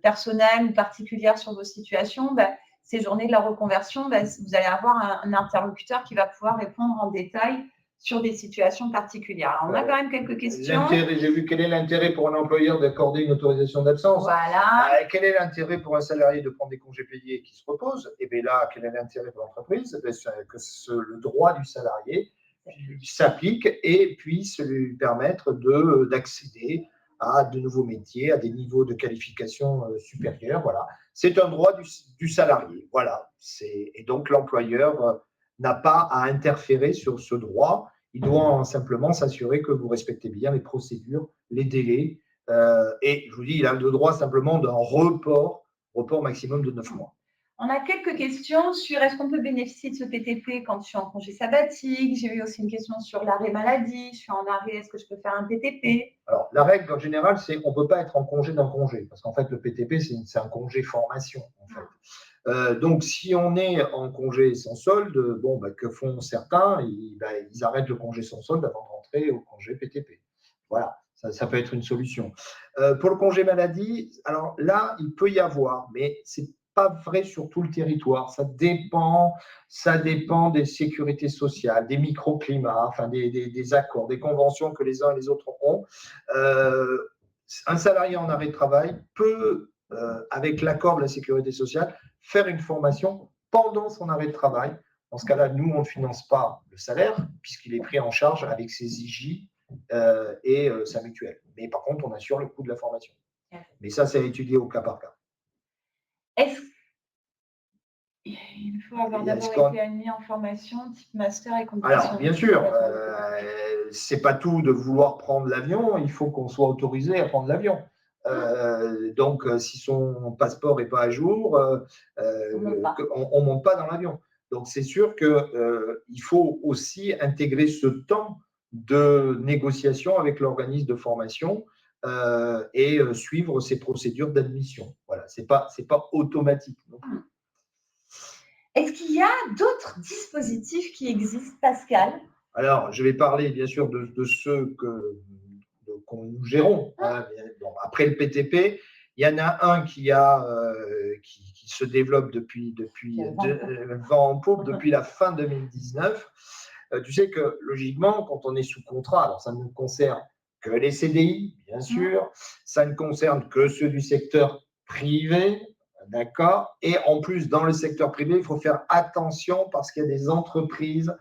personnelles ou particulières sur vos situations, ces journées de la reconversion, vous allez avoir un interlocuteur qui va pouvoir répondre en détail sur des situations particulières. Alors, on a quand même quelques questions. J'ai vu quel est l'intérêt pour un employeur d'accorder une autorisation d'absence. Voilà. Quel est l'intérêt pour un salarié de prendre des congés payés et qui se repose? Et bien là, quel est l'intérêt pour l'entreprise? Que le droit du salarié s'applique et puisse lui permettre d'accéder à de nouveaux métiers, à des niveaux de qualification supérieurs. Voilà. C'est un droit du salarié. Voilà. Et donc, l'employeur n'a pas à interférer sur ce droit. Il doit simplement s'assurer que vous respectez bien les procédures, les délais. Et je vous dis, il a le droit simplement d'un report maximum de 9 mois. On a quelques questions sur est-ce qu'on peut bénéficier de ce PTP quand je suis en congé sabbatique. J'ai eu aussi une question sur l'arrêt maladie. Je suis en arrêt, est-ce que je peux faire un PTP? Alors, la règle en général, c'est qu'on ne peut pas être en congé d'un congé. Parce qu'en fait, le PTP, c'est un congé formation. En fait. Donc, si on est en congé sans solde, que font certains? Ils arrêtent le congé sans solde avant de rentrer au congé PTP. Voilà, ça peut être une solution. Pour le congé maladie, alors là, il peut y avoir, mais c'est pas vrai sur tout le territoire. Ça dépend des sécurités sociales, des microclimats, enfin des accords, des conventions que les uns et les autres ont. Un salarié en arrêt de travail peut, avec l'accord de la sécurité sociale, faire une formation pendant son arrêt de travail. Dans ce cas-là, nous, on ne finance pas le salaire puisqu'il est pris en charge avec ses IJ et sa mutuelle. Mais par contre, on assure le coût de la formation. Mais ça, c'est étudié au cas par cas. Est-ce qu'il faut avoir d'abord été admis en formation type master et compétition? Alors, bien sûr, c'est pas tout de vouloir prendre l'avion, il faut qu'on soit autorisé à prendre l'avion. Donc, si son passeport n'est pas à jour, on ne monte pas dans l'avion. Donc, c'est sûr qu'il faut aussi intégrer ce temps de négociation avec l'organisme de formation et suivre ces procédures d'admission. Voilà, c'est pas automatique non plus. Est-ce qu'il y a d'autres dispositifs qui existent, Pascal? Alors, je vais parler bien sûr de ceux qu'on nous gérons. Bon, après le PTP, il y en a un qui se développe depuis vent en poupe depuis la fin 2019. Tu sais que logiquement, quand on est sous contrat, alors ça ne concerne que les CDI, bien sûr, ça ne concerne que ceux du secteur privé, d'accord? Et en plus, dans le secteur privé, il faut faire attention parce qu'il y a des entreprises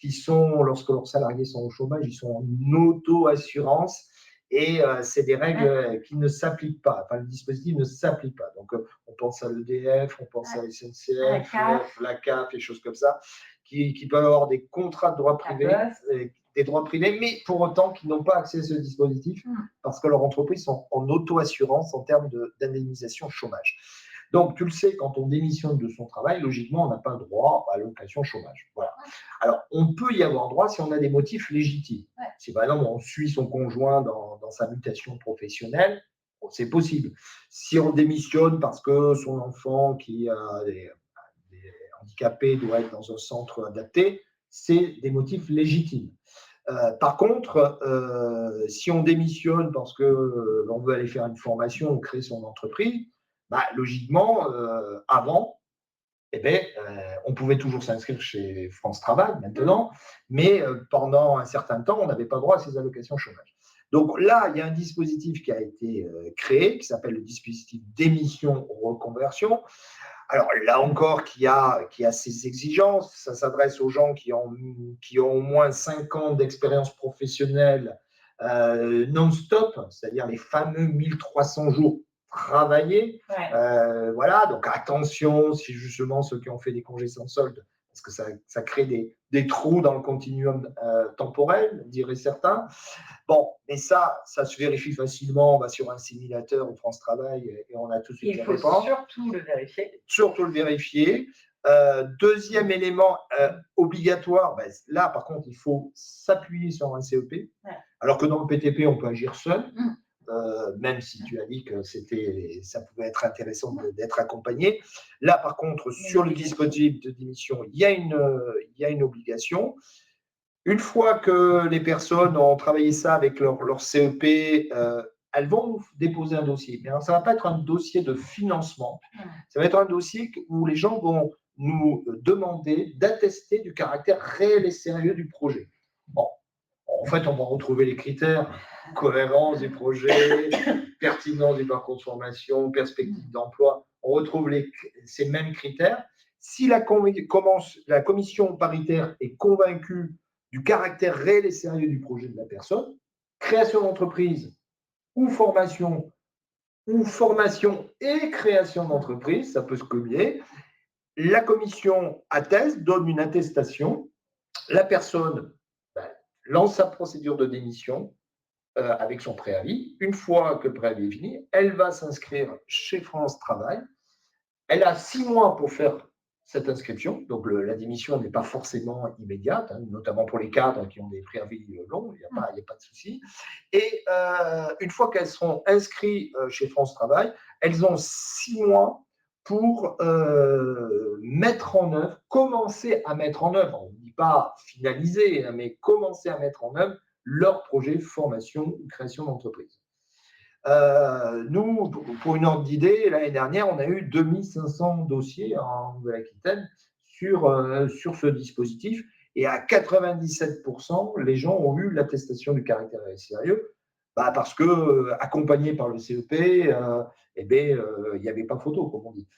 qui sont, lorsque leurs salariés sont au chômage, ils sont en auto-assurance et c'est des règles qui ne s'appliquent pas. Enfin, le dispositif ne s'applique pas. Donc, on pense à l'EDF, on pense à SNCF, la CAF, et choses comme ça, qui peuvent avoir des contrats de droit privé, des droits privés, mais pour autant qui n'ont pas accès à ce dispositif parce que leurs entreprises sont en auto-assurance en termes d'indemnisation chômage. Donc, tu le sais, quand on démissionne de son travail, logiquement, on n'a pas droit à l'allocation chômage. Voilà. Alors, on peut y avoir droit si on a des motifs légitimes. Si, par exemple, on suit son conjoint dans sa mutation professionnelle, c'est possible. Si on démissionne parce que son enfant qui a des handicapés doit être dans un centre adapté, c'est des motifs légitimes. Par contre, si on démissionne parce qu'on veut aller faire une formation ou créer son entreprise, logiquement, avant, on pouvait toujours s'inscrire chez France Travail maintenant, mais pendant un certain temps, on n'avait pas droit à ces allocations chômage. Donc là, il y a un dispositif qui a été créé, qui s'appelle le dispositif d'émission reconversion. Alors là encore, qui a ses exigences. Ça s'adresse aux gens qui ont au moins 5 ans d'expérience professionnelle non-stop, c'est-à-dire les fameux 1300 jours travaillés. Ouais. Voilà, donc attention, si justement ceux qui ont fait des congés sans solde, parce que ça crée des trous dans le continuum temporel, diraient certains. Bon, mais ça se vérifie facilement. On va sur un simulateur ou France Travail et on a tout de suite les réponses. Il faut surtout le vérifier. Surtout le vérifier. Deuxième élément obligatoire, ben, là par contre, il faut s'appuyer sur un CEP, ouais. Alors que dans le PTP, on peut agir seul, même si tu as dit que ça pouvait être intéressant d'être accompagné. Là par contre, sur le dispositif de démission, il y a une obligation. Une fois que les personnes ont travaillé ça avec leur CEP, elles vont déposer un dossier. Mais alors, ça ne va pas être un dossier de financement. Ça va être un dossier où les gens vont nous demander d'attester du caractère réel et sérieux du projet. Bon, en fait, on va retrouver les critères: cohérence du projet, pertinence du parcours de formation, perspective d'emploi. On retrouve ces mêmes critères. Si la commission paritaire est convaincue du caractère réel et sérieux du projet de la personne, création d'entreprise ou formation et création d'entreprise, ça peut se combiner. La commission atteste, donne une attestation, la personne lance sa procédure de démission avec son préavis. Une fois que le préavis est fini, elle va s'inscrire chez France Travail. Elle a 6 mois pour faire cette inscription. Donc, la démission n'est pas forcément immédiate, notamment pour les cadres qui ont des préavis longs, il n'y a pas de souci. Et une fois qu'elles seront inscrites chez France Travail, elles ont 6 mois pour mettre en œuvre, commencer à mettre en œuvre, on ne dit pas finaliser, mais commencer à mettre en œuvre leur projet de formation ou création d'entreprise. Nous, pour une ordre d'idée, l'année dernière, on a eu 2500 dossiers en Nouvelle-Aquitaine sur ce dispositif, et à 97%, les gens ont eu l'attestation du caractère sérieux, parce que, accompagnés par le CEP, il n'y avait pas photo, comme on dit.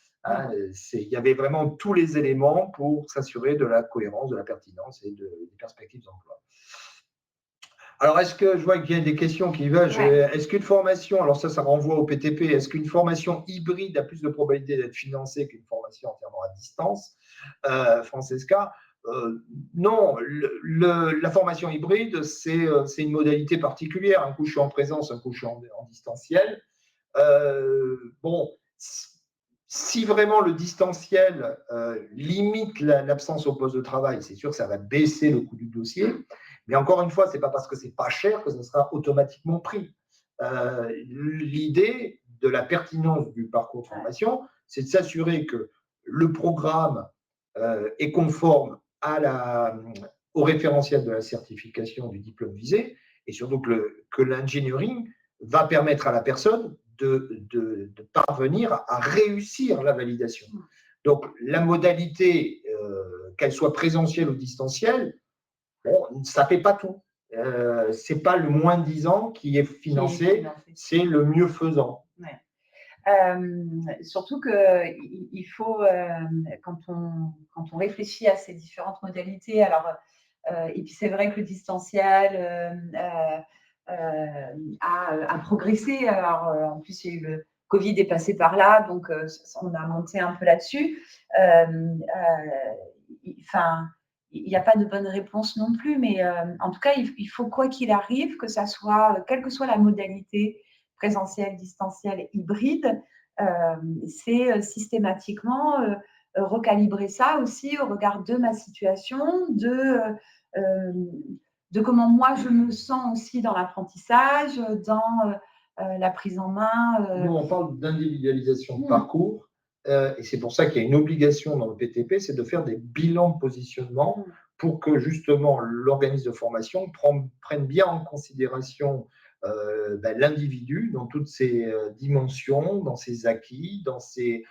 Il y avait vraiment tous les éléments pour s'assurer de la cohérence, de la pertinence et des perspectives d'emploi. Alors, est-ce que je vois qu'il y a des questions qui veulent? Est-ce qu'une formation, alors ça renvoie au PTP, est-ce qu'une formation hybride a plus de probabilité d'être financée qu'une formation entièrement à distance? Francesca, non, la formation hybride, c'est une modalité particulière. Un coup, je suis en présence, un coup, je suis en distanciel. Bon, si vraiment le distanciel limite l'absence au poste de travail, c'est sûr que ça va baisser le coût du dossier. Mais encore une fois, ce n'est pas parce que ce n'est pas cher que ça sera automatiquement pris. L'idée de la pertinence du parcours de formation, c'est de s'assurer que le programme est conforme au référentiel de la certification du diplôme visé, et surtout que l'engineering va permettre à la personne de parvenir à réussir la validation. Donc, la modalité, qu'elle soit présentielle ou distancielle, bon, ça ne fait pas tout. Ce n'est pas le moins de 10 ans qui est financé, c'est le mieux faisant. Ouais. Surtout qu'il faut, quand on réfléchit à ces différentes modalités, alors, et puis c'est vrai que le distanciel a progressé. Alors, en plus, il y a eu le Covid est passé par là, donc on a monté un peu là-dessus. Il n'y a pas de bonne réponse non plus, mais en tout cas, il faut, quoi qu'il arrive, que ça soit, quelle que soit la modalité, présentielle, distancielle, hybride, c'est systématiquement recalibrer ça aussi au regard de ma situation, de comment moi je me sens aussi dans l'apprentissage, dans la prise en main. Nous, on parle d'individualisation de parcours. Et c'est pour ça qu'il y a une obligation dans le PTP, c'est de faire des bilans de positionnement pour que justement l'organisme de formation prenne bien en considération l'individu dans toutes ses dimensions, dans ses acquis, dans ses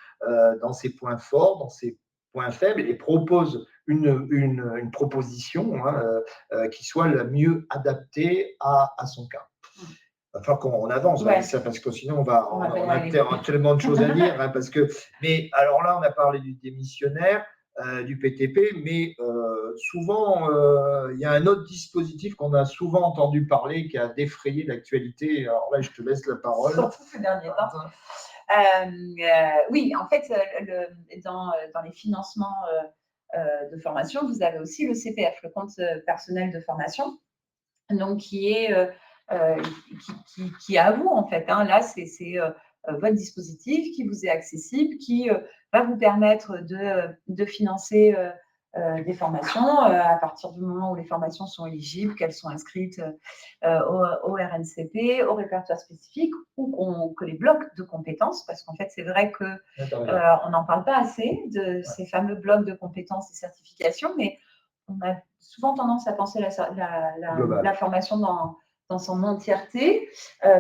points forts, dans ses points faibles, et propose une proposition qui soit la mieux adaptée à son cas. va falloir qu'on avance avec ça, parce que sinon on a tellement de choses à dire. Hein, mais alors là, on a parlé du démissionnaire, du PTP, mais souvent, il y a un autre dispositif qu'on a souvent entendu parler qui a défrayé l'actualité. Alors là, je te laisse la parole. Surtout ces derniers temps. Oui, en fait, dans les financements de formation, vous avez aussi le CPF, le compte personnel de formation, donc qui est à vous, en fait. Hein. Là, c'est votre dispositif qui vous est accessible, qui va vous permettre de financer des formations à partir du moment où les formations sont éligibles, qu'elles sont inscrites au RNCP, au répertoire spécifique, ou que les blocs de compétences, parce qu'en fait, c'est vrai qu'on n'en parle pas assez de ces fameux blocs de compétences et certifications, mais on a souvent tendance à penser la formation dans son entièreté,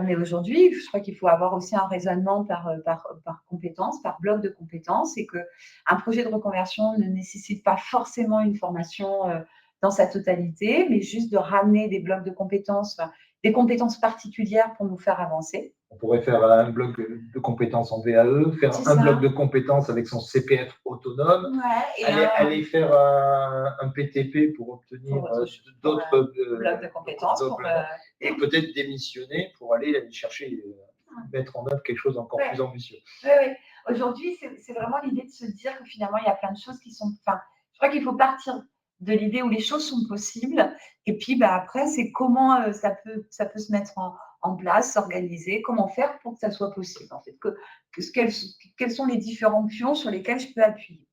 mais aujourd'hui, je crois qu'il faut avoir aussi un raisonnement par compétences, par bloc de compétences, et qu'un projet de reconversion ne nécessite pas forcément une formation dans sa totalité, mais juste de ramener des blocs de compétences, des compétences particulières pour nous faire avancer. On pourrait faire un bloc de compétences en VAE, faire un bloc de compétences avec son CPF autonome, aller faire un PTP pour obtenir d'autres blocs de compétences. Et peut-être démissionner pour aller chercher, mettre en œuvre quelque chose d'encore plus ambitieux. Oui. Aujourd'hui, c'est vraiment l'idée de se dire que finalement, il y a plein de choses qui sont… je crois qu'il faut partir de l'idée où les choses sont possibles. Et puis, après, c'est comment ça peut se mettre en place, s'organiser, comment faire pour que ça soit possible. En fait, quels sont les différents pions sur lesquels je peux appuyer.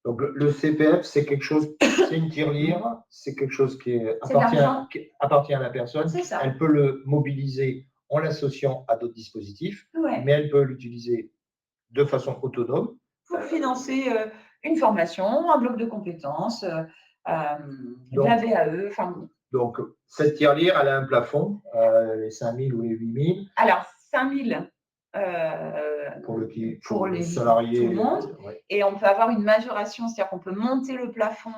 Donc, le CPF, c'est quelque chose, c'est une tirelire, c'est quelque chose qui appartient à la personne. Elle peut le mobiliser en l'associant à d'autres dispositifs, mais elle peut l'utiliser de façon autonome. Pour financer une formation, un bloc de compétences, la VAE. Donc, cette tirelire, elle a un plafond, les 5 000 ou les 8 000. Alors, 5 000 pour les salariés, tout le monde. Et on peut avoir une majoration, c'est-à-dire qu'on peut monter le plafond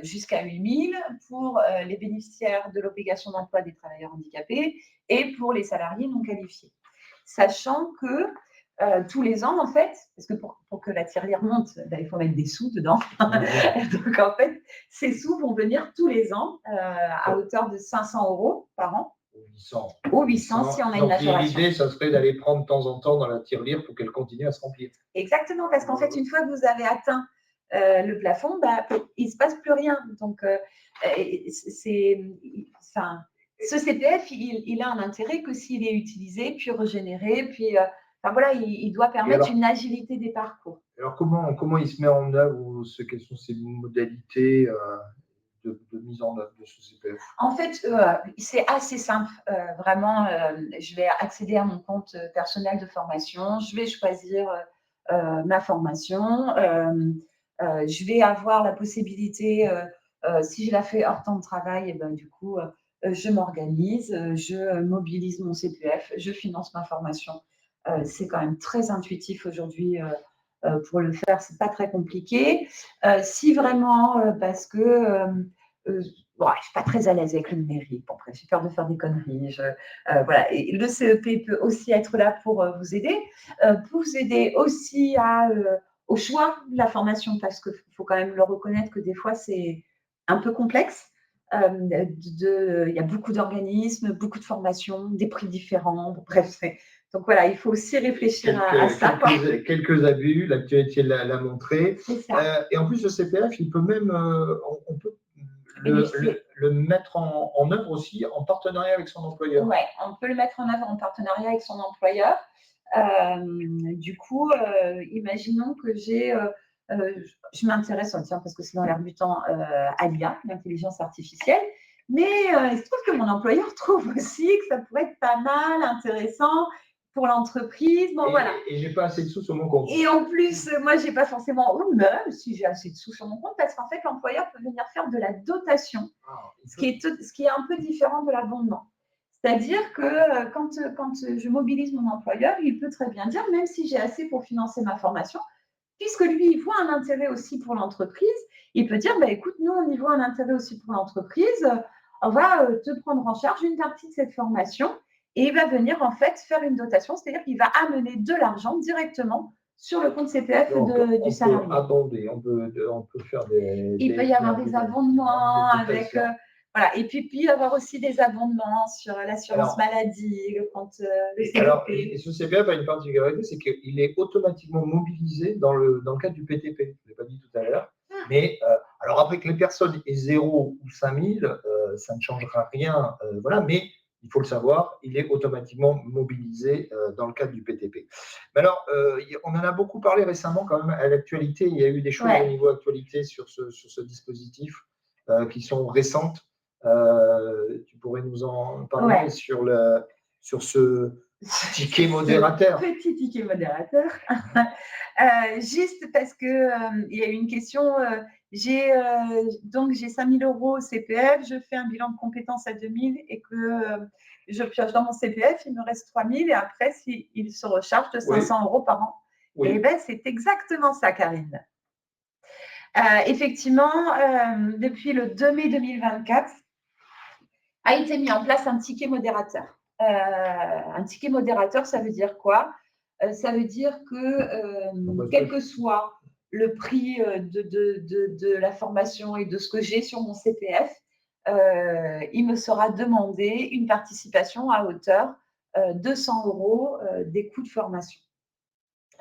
jusqu'à 8 000 pour les bénéficiaires de l'obligation d'emploi des travailleurs handicapés et pour les salariés non qualifiés. Sachant que tous les ans, en fait, parce que pour que la tirelire monte, il faut mettre des sous dedans. Donc, en fait, ces sous vont venir tous les ans à hauteur de 500 € par an. Ou 800 si on a une majoration. L'idée, ça serait d'aller prendre de temps en temps dans la tirelire pour qu'elle continue à se remplir. Exactement, parce qu'en fait, une fois que vous avez atteint le plafond, il ne se passe plus rien. Donc, ce CPF, il a un intérêt que s'il est utilisé, puis regénéré, puis… il doit permettre une agilité des parcours. Alors, comment il se met en œuvre, quelles sont ses modalités de mise en œuvre de ce CPF? En fait, c'est assez simple. Vraiment, je vais accéder à mon compte personnel de formation, je vais choisir ma formation, je vais avoir la possibilité, si je la fais hors temps de travail, du coup, je m'organise, je mobilise mon CPF, je finance ma formation. C'est quand même très intuitif aujourd'hui pour le faire, c'est pas très compliqué. Si vraiment, parce que je ne suis pas très à l'aise avec le numérique, j'ai peur de faire des conneries. Et le CEP peut aussi être là pour vous aider aussi au choix de la formation, parce qu'il faut quand même le reconnaître que des fois, c'est un peu complexe. Il y a beaucoup d'organismes, beaucoup de formations, des prix différents. Donc voilà, il faut aussi réfléchir à ça. Quelques abus, l'actualité l'a montré. C'est ça. Et en plus, le CPF, il peut même, on peut le mettre en œuvre aussi en partenariat avec son employeur. Oui, on peut le mettre en œuvre en partenariat avec son employeur. Du coup, imaginons que je m'intéresse, parce que c'est dans l'air du temps, à l'IA, l'intelligence artificielle. Mais il se trouve que mon employeur trouve aussi que ça pourrait être pas mal, intéressant pour l'entreprise. Et j'ai pas assez de sous sur mon compte. Et en plus, moi, j'ai pas forcément, ou même si j'ai assez de sous sur mon compte, parce qu'en fait, l'employeur peut venir faire de la dotation, ce qui est un peu différent de l'abondement. C'est-à-dire que quand je mobilise mon employeur, il peut très bien dire, même si j'ai assez pour financer ma formation, puisque lui, il voit un intérêt aussi pour l'entreprise, il peut dire, écoute, nous, on y voit un intérêt aussi pour l'entreprise, on va te prendre en charge une partie de cette formation et il va venir en fait faire une dotation, c'est-à-dire qu'il va amener de l'argent directement sur le compte CPF du salarié. On peut faire des. Il peut y avoir des abondements avec. Voilà. Et puis, il peut y avoir aussi des abondements sur l'assurance maladie, le compte le CPF. Alors, et ce CPF a une particularité, c'est qu'il est automatiquement mobilisé dans le cadre du PTP. Je ne l'ai pas dit tout à l'heure. Mais alors après que les personnes aient 0 ou 5 000, ça ne changera rien. Voilà, mais il faut le savoir, il est automatiquement mobilisé dans le cadre du PTP. Mais alors, on en a beaucoup parlé récemment quand même à l'actualité. Il y a eu des choses au niveau actualité sur ce dispositif qui sont récentes. Tu pourrais nous en parler sur ce ticket modérateur. Petit ticket modérateur. Juste parce que il y a eu une question. Donc j'ai 5 000 € au CPF, je fais un bilan de compétences à 2 000 et que je pioche dans mon CPF, il me reste 3 000 et après il se recharge de 500 € par an. Et bien c'est exactement ça, Karine. Effectivement, depuis le 2 mai 2024, a été mis en place un ticket modérateur. Un ticket modérateur, ça veut dire quoi? Ça veut dire que quel que soit le prix de la formation et de ce que j'ai sur mon CPF, il me sera demandé une participation à hauteur de 200 € des coûts de formation.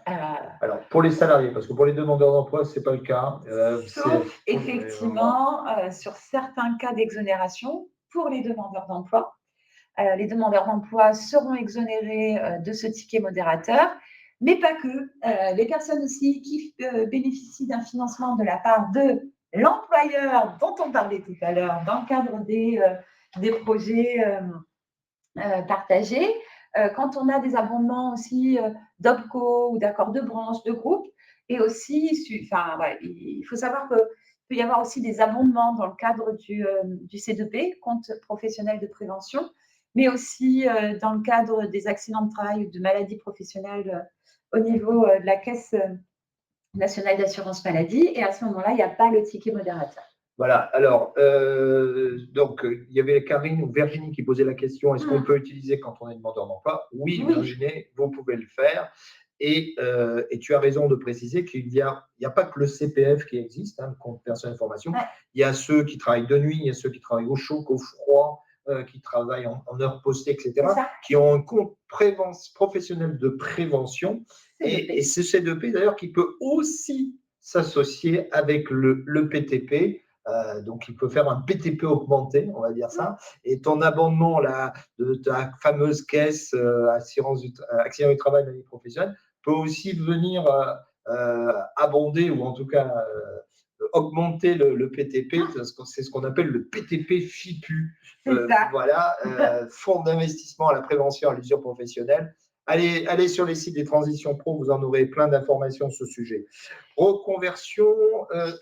Alors, pour les salariés, parce que pour les demandeurs d'emploi, ce n'est pas le cas. Sauf, effectivement, sur certains cas d'exonération, pour les demandeurs d'emploi. Les demandeurs d'emploi seront exonérés de ce ticket modérateur, mais pas que. Les personnes aussi qui bénéficient d'un financement de la part de l'employeur dont on parlait tout à l'heure dans le cadre des projets partagés, quand on a des abondements aussi d'OPCO ou d'accords de branche, de groupe, et aussi, il faut savoir qu'il peut y avoir aussi des abondements dans le cadre du C2P, compte professionnel de prévention, mais aussi dans le cadre des accidents de travail ou de maladies professionnelles au niveau de la Caisse nationale d'assurance maladie. Et à ce moment-là, il n'y a pas le ticket modérateur. Voilà, alors, donc, il y avait Karine ou Virginie qui posait la question, est-ce qu'on peut utiliser quand on est demandeur d'emploi? Oui, Virginie, vous pouvez le faire. Et tu as raison de préciser qu'il n'y a pas que le CPF qui existe, le compte personnel de formation. Il y a ceux qui travaillent de nuit, il y a ceux qui travaillent au chaud, au froid, qui travaillent en heures postées, etc., qui ont un compte professionnel de prévention. Et c'est C2P d'ailleurs qui peut aussi s'associer avec le PTP. Donc, il peut faire un PTP augmenté, on va dire ça. Et ton abondement là, de ta fameuse caisse accident du travail de la vie professionnelle peut aussi venir abonder ou en tout cas augmenter le PTP. C'est ce qu'on appelle le PTP FIPU. Voilà, Fonds d'investissement à la prévention à l'usure professionnelle. Allez sur les sites des Transitions Pro, vous en aurez plein d'informations sur ce sujet. Reconversion,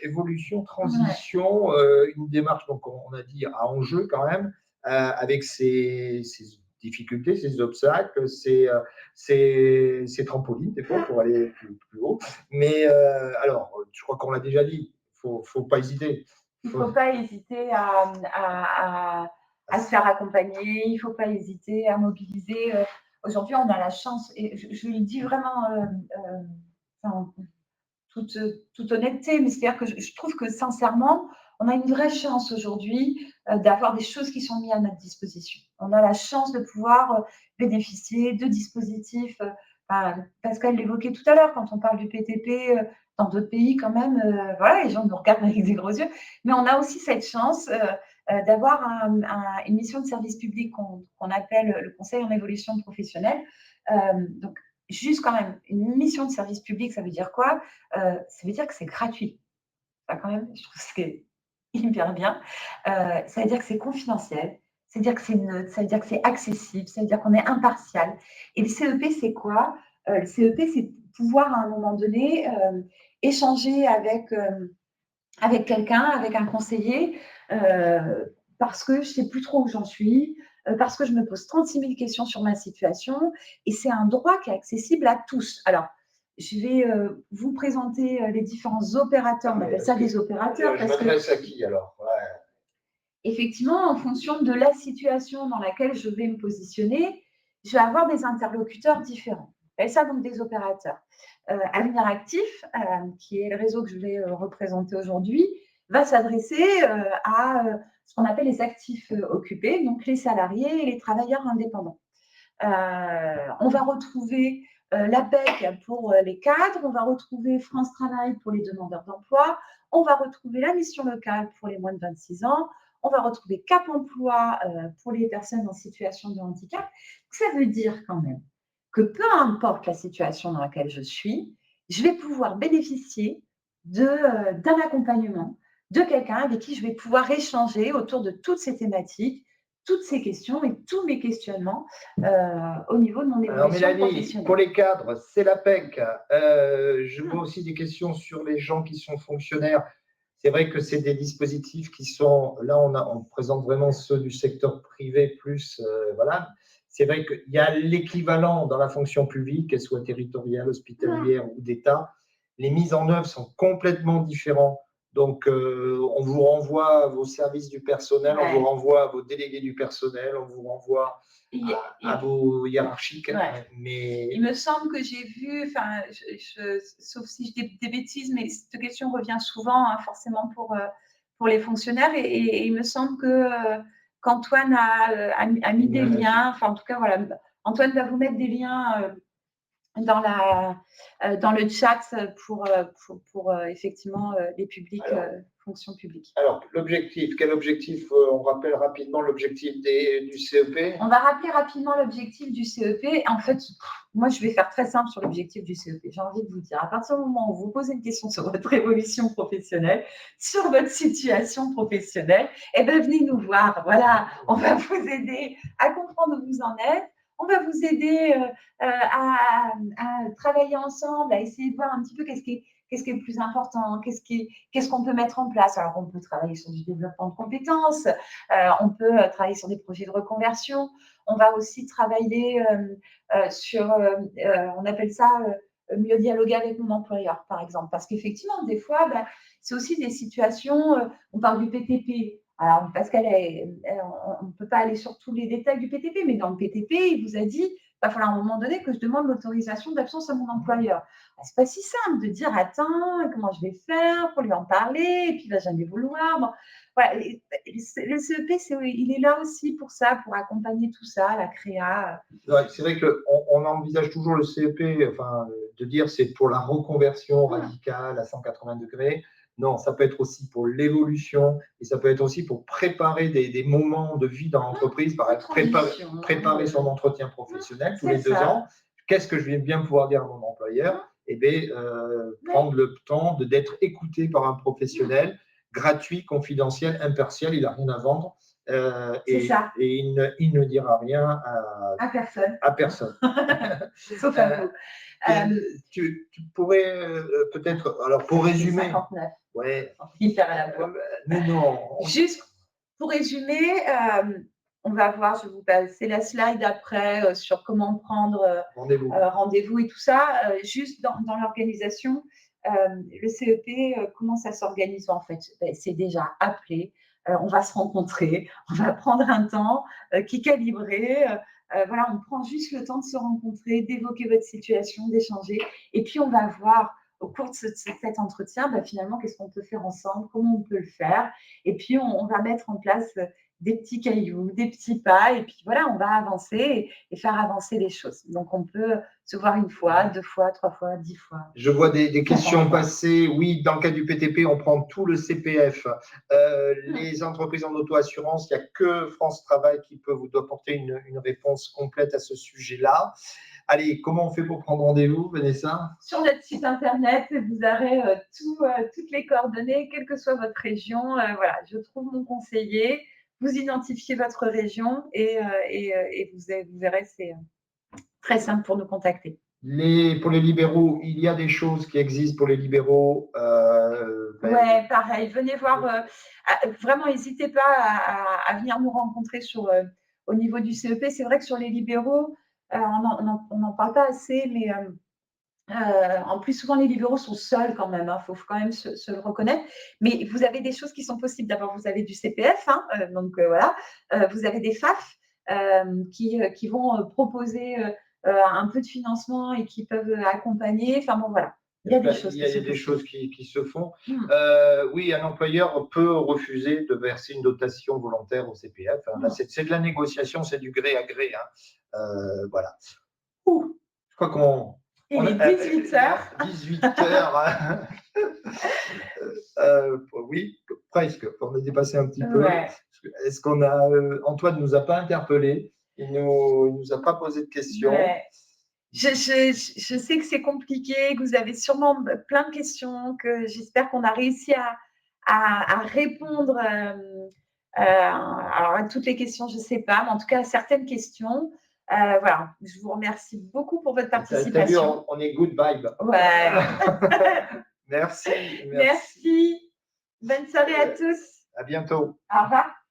évolution, transition, une démarche, donc on a dit, à enjeu quand même, avec ses difficultés, ses obstacles, ses trampolines, des fois, pour aller plus haut. Mais alors, je crois qu'on l'a déjà dit, il ne faut pas hésiter. Il ne faut pas hésiter à se faire accompagner, il ne faut pas hésiter à mobiliser. Aujourd'hui, on a la chance, et je le dis vraiment en toute honnêteté, mais c'est-à-dire que je trouve que sincèrement, on a une vraie chance aujourd'hui d'avoir des choses qui sont mises à notre disposition. On a la chance de pouvoir bénéficier de dispositifs. Pascal l'évoquait tout à l'heure, quand on parle du PTP, dans d'autres pays quand même, voilà, les gens nous regardent avec des gros yeux, mais on a aussi cette chance d'avoir une mission de service public qu'on appelle le Conseil en évolution professionnelle. Donc, juste quand même, une mission de service public, ça veut dire quoi? Ça veut dire que c'est gratuit. Ça, quand même, je trouve que c'est hyper bien. Ça veut dire que c'est confidentiel, ça veut dire que c'est neutre, ça veut dire que c'est accessible, ça veut dire qu'on est impartial. Et le CEP, c'est quoi? Le CEP, c'est pouvoir à un moment donné échanger avec quelqu'un, avec un conseiller, parce que je ne sais plus trop où j'en suis, parce que je me pose 36 000 questions sur ma situation, et c'est un droit qui est accessible à tous. Alors, je vais vous présenter les différents opérateurs, on appelle ça des opérateurs. Je m'adresse à qui alors? Effectivement, en fonction de la situation dans laquelle je vais me positionner, je vais avoir des interlocuteurs différents. Et ça, donc des opérateurs. Avenir Actif, qui est le réseau que je vais représenter aujourd'hui, va s'adresser à ce qu'on appelle les actifs occupés, donc les salariés et les travailleurs indépendants. On va retrouver l'APEC pour les cadres, on va retrouver France Travail pour les demandeurs d'emploi, on va retrouver la mission locale pour les moins de 26 ans, on va retrouver Cap Emploi pour les personnes en situation de handicap. Ça veut dire quand même que peu importe la situation dans laquelle je suis, je vais pouvoir bénéficier d'un accompagnement, de quelqu'un avec qui je vais pouvoir échanger autour de toutes ces thématiques, toutes ces questions et tous mes questionnements au niveau de mon évolution Alors Mélanie, professionnelle. pour les cadres, c'est l'APEC. Je vois aussi des questions sur les gens qui sont fonctionnaires. C'est vrai que c'est des dispositifs qui sont, là on présente vraiment ceux du secteur privé plus, voilà. C'est vrai qu'il y a l'équivalent dans la fonction publique, qu'elle soit territoriale, hospitalière ou d'État. Les mises en œuvre sont complètement différentes. Donc, on vous renvoie à vos services du personnel, on vous renvoie à vos délégués du personnel, on vous renvoie à vos hiérarchiques. Mais il me semble que j'ai vu, enfin, sauf si je dis des bêtises, mais cette question revient souvent, hein, forcément pour les fonctionnaires. Et il me semble qu'Antoine a mis des liens. Enfin, en tout cas, voilà, Antoine va vous mettre des liens dans le chat pour effectivement les publics, fonctions publiques. Alors, l'objectif, quel objectif? On rappelle rapidement l'objectif du CEP. On va rappeler rapidement l'objectif du CEP. En fait, moi, je vais faire très simple sur l'objectif du CEP. J'ai envie de vous dire, à partir du moment où vous posez une question sur votre évolution professionnelle, sur votre situation professionnelle, eh bien, venez nous voir. Voilà, on va vous aider à comprendre où vous en êtes. On va vous aider à travailler ensemble, à essayer de voir un petit peu qu'est-ce qui est le plus important, qu'est-ce qu'on peut mettre en place. Alors, on peut travailler sur du développement de compétences, on peut travailler sur des projets de reconversion, on va aussi travailler sur, on appelle ça mieux dialoguer avec mon employeur, par exemple. Parce qu'effectivement, des fois, c'est aussi des situations, on parle du PTP. Alors, parce on ne peut pas aller sur tous les détails du PTP, mais dans le PTP, il vous a dit, il va falloir à un moment donné que je demande l'autorisation d'absence à mon employeur. C'est pas si simple de dire, attends, comment je vais faire pour lui en parler, et puis il va jamais vouloir. Bon, voilà, le CEP, il est là aussi pour ça, pour accompagner tout ça, la créa. Ouais, c'est vrai qu'on envisage toujours le CEP, enfin, de dire c'est pour la reconversion radicale à 180 degrés. Non, ça peut être aussi pour l'évolution et ça peut être aussi pour préparer des moments de vie dans l'entreprise, par exemple préparer son entretien professionnel tous les 2 ans. Qu'est-ce que je vais bien pouvoir dire à mon employeur? Eh bien, prendre le temps d'être écouté par un professionnel, gratuit, confidentiel, impartial, il n'a rien à vendre. Et il ne dira rien à personne. À personne. Sauf à vous. Tu pourrais peut-être, alors pour résumer. 59. Ouais. Hyper à la voix. Mais non. Juste pour résumer, on va voir, je vais vous passer la slide après sur comment prendre rendez-vous et tout ça. Juste dans l'organisation, le CEP, comment ça s'organise en fait? C'est déjà appelé. On va se rencontrer, on va prendre un temps qui est calibré. Voilà, on prend juste le temps de se rencontrer, d'évoquer votre situation, d'échanger. Et puis, on va voir au cours de cet entretien, finalement, qu'est-ce qu'on peut faire ensemble, comment on peut le faire. Et puis, on va mettre en place des petits cailloux, des petits pas. Et puis, voilà, on va avancer et faire avancer les choses. Donc, on peut se voir 1 fois, 2 fois, 3 fois, 10 fois. Je vois des questions passer. Oui, dans le cas du PTP, on prend tout le CPF. Les entreprises en auto-assurance, il n'y a que France Travail qui peut vous apporter une réponse complète à ce sujet-là. Allez, comment on fait pour prendre rendez-vous, Vanessa? Sur notre site internet, vous aurez toutes les coordonnées, quelle que soit votre région. Voilà, je trouve mon conseiller. Vous identifiez votre région et vous verrez, c'est très simple pour nous contacter. Pour les libéraux, il y a des choses qui existent pour les libéraux. Ouais, pareil. Venez voir. Vraiment, n'hésitez pas à venir nous rencontrer au niveau du CEP. C'est vrai que sur les libéraux, on n'en parle pas assez, mais en plus, souvent, les libéraux sont seuls quand même. Faut quand même se le reconnaître. Mais vous avez des choses qui sont possibles. D'abord, vous avez du CPF, donc voilà. Vous avez des FAF. qui vont proposer un peu de financement et qui peuvent accompagner. Enfin bon, voilà. Il y a des choses Il y a des choses qui se font. Mm. Oui, un employeur peut refuser de verser une dotation volontaire au CPF. Là, c'est de la négociation, c'est du gré à gré. Voilà. Je crois qu'on... Il est 18h. 18h. Oui, presque. On a dépassé un petit peu. Ouais. Est-ce qu'on a... Antoine ne nous a pas interpellé. Il ne nous a pas posé de questions. Ouais. Je sais que c'est compliqué, que vous avez sûrement plein de questions, que j'espère qu'on a réussi à répondre alors à toutes les questions, je ne sais pas, mais en tout cas à certaines questions. Voilà, je vous remercie beaucoup pour votre participation. T'as vu, on est good vibe. Ouais. Merci. Merci. Bonne soirée à tous. À bientôt. Au revoir.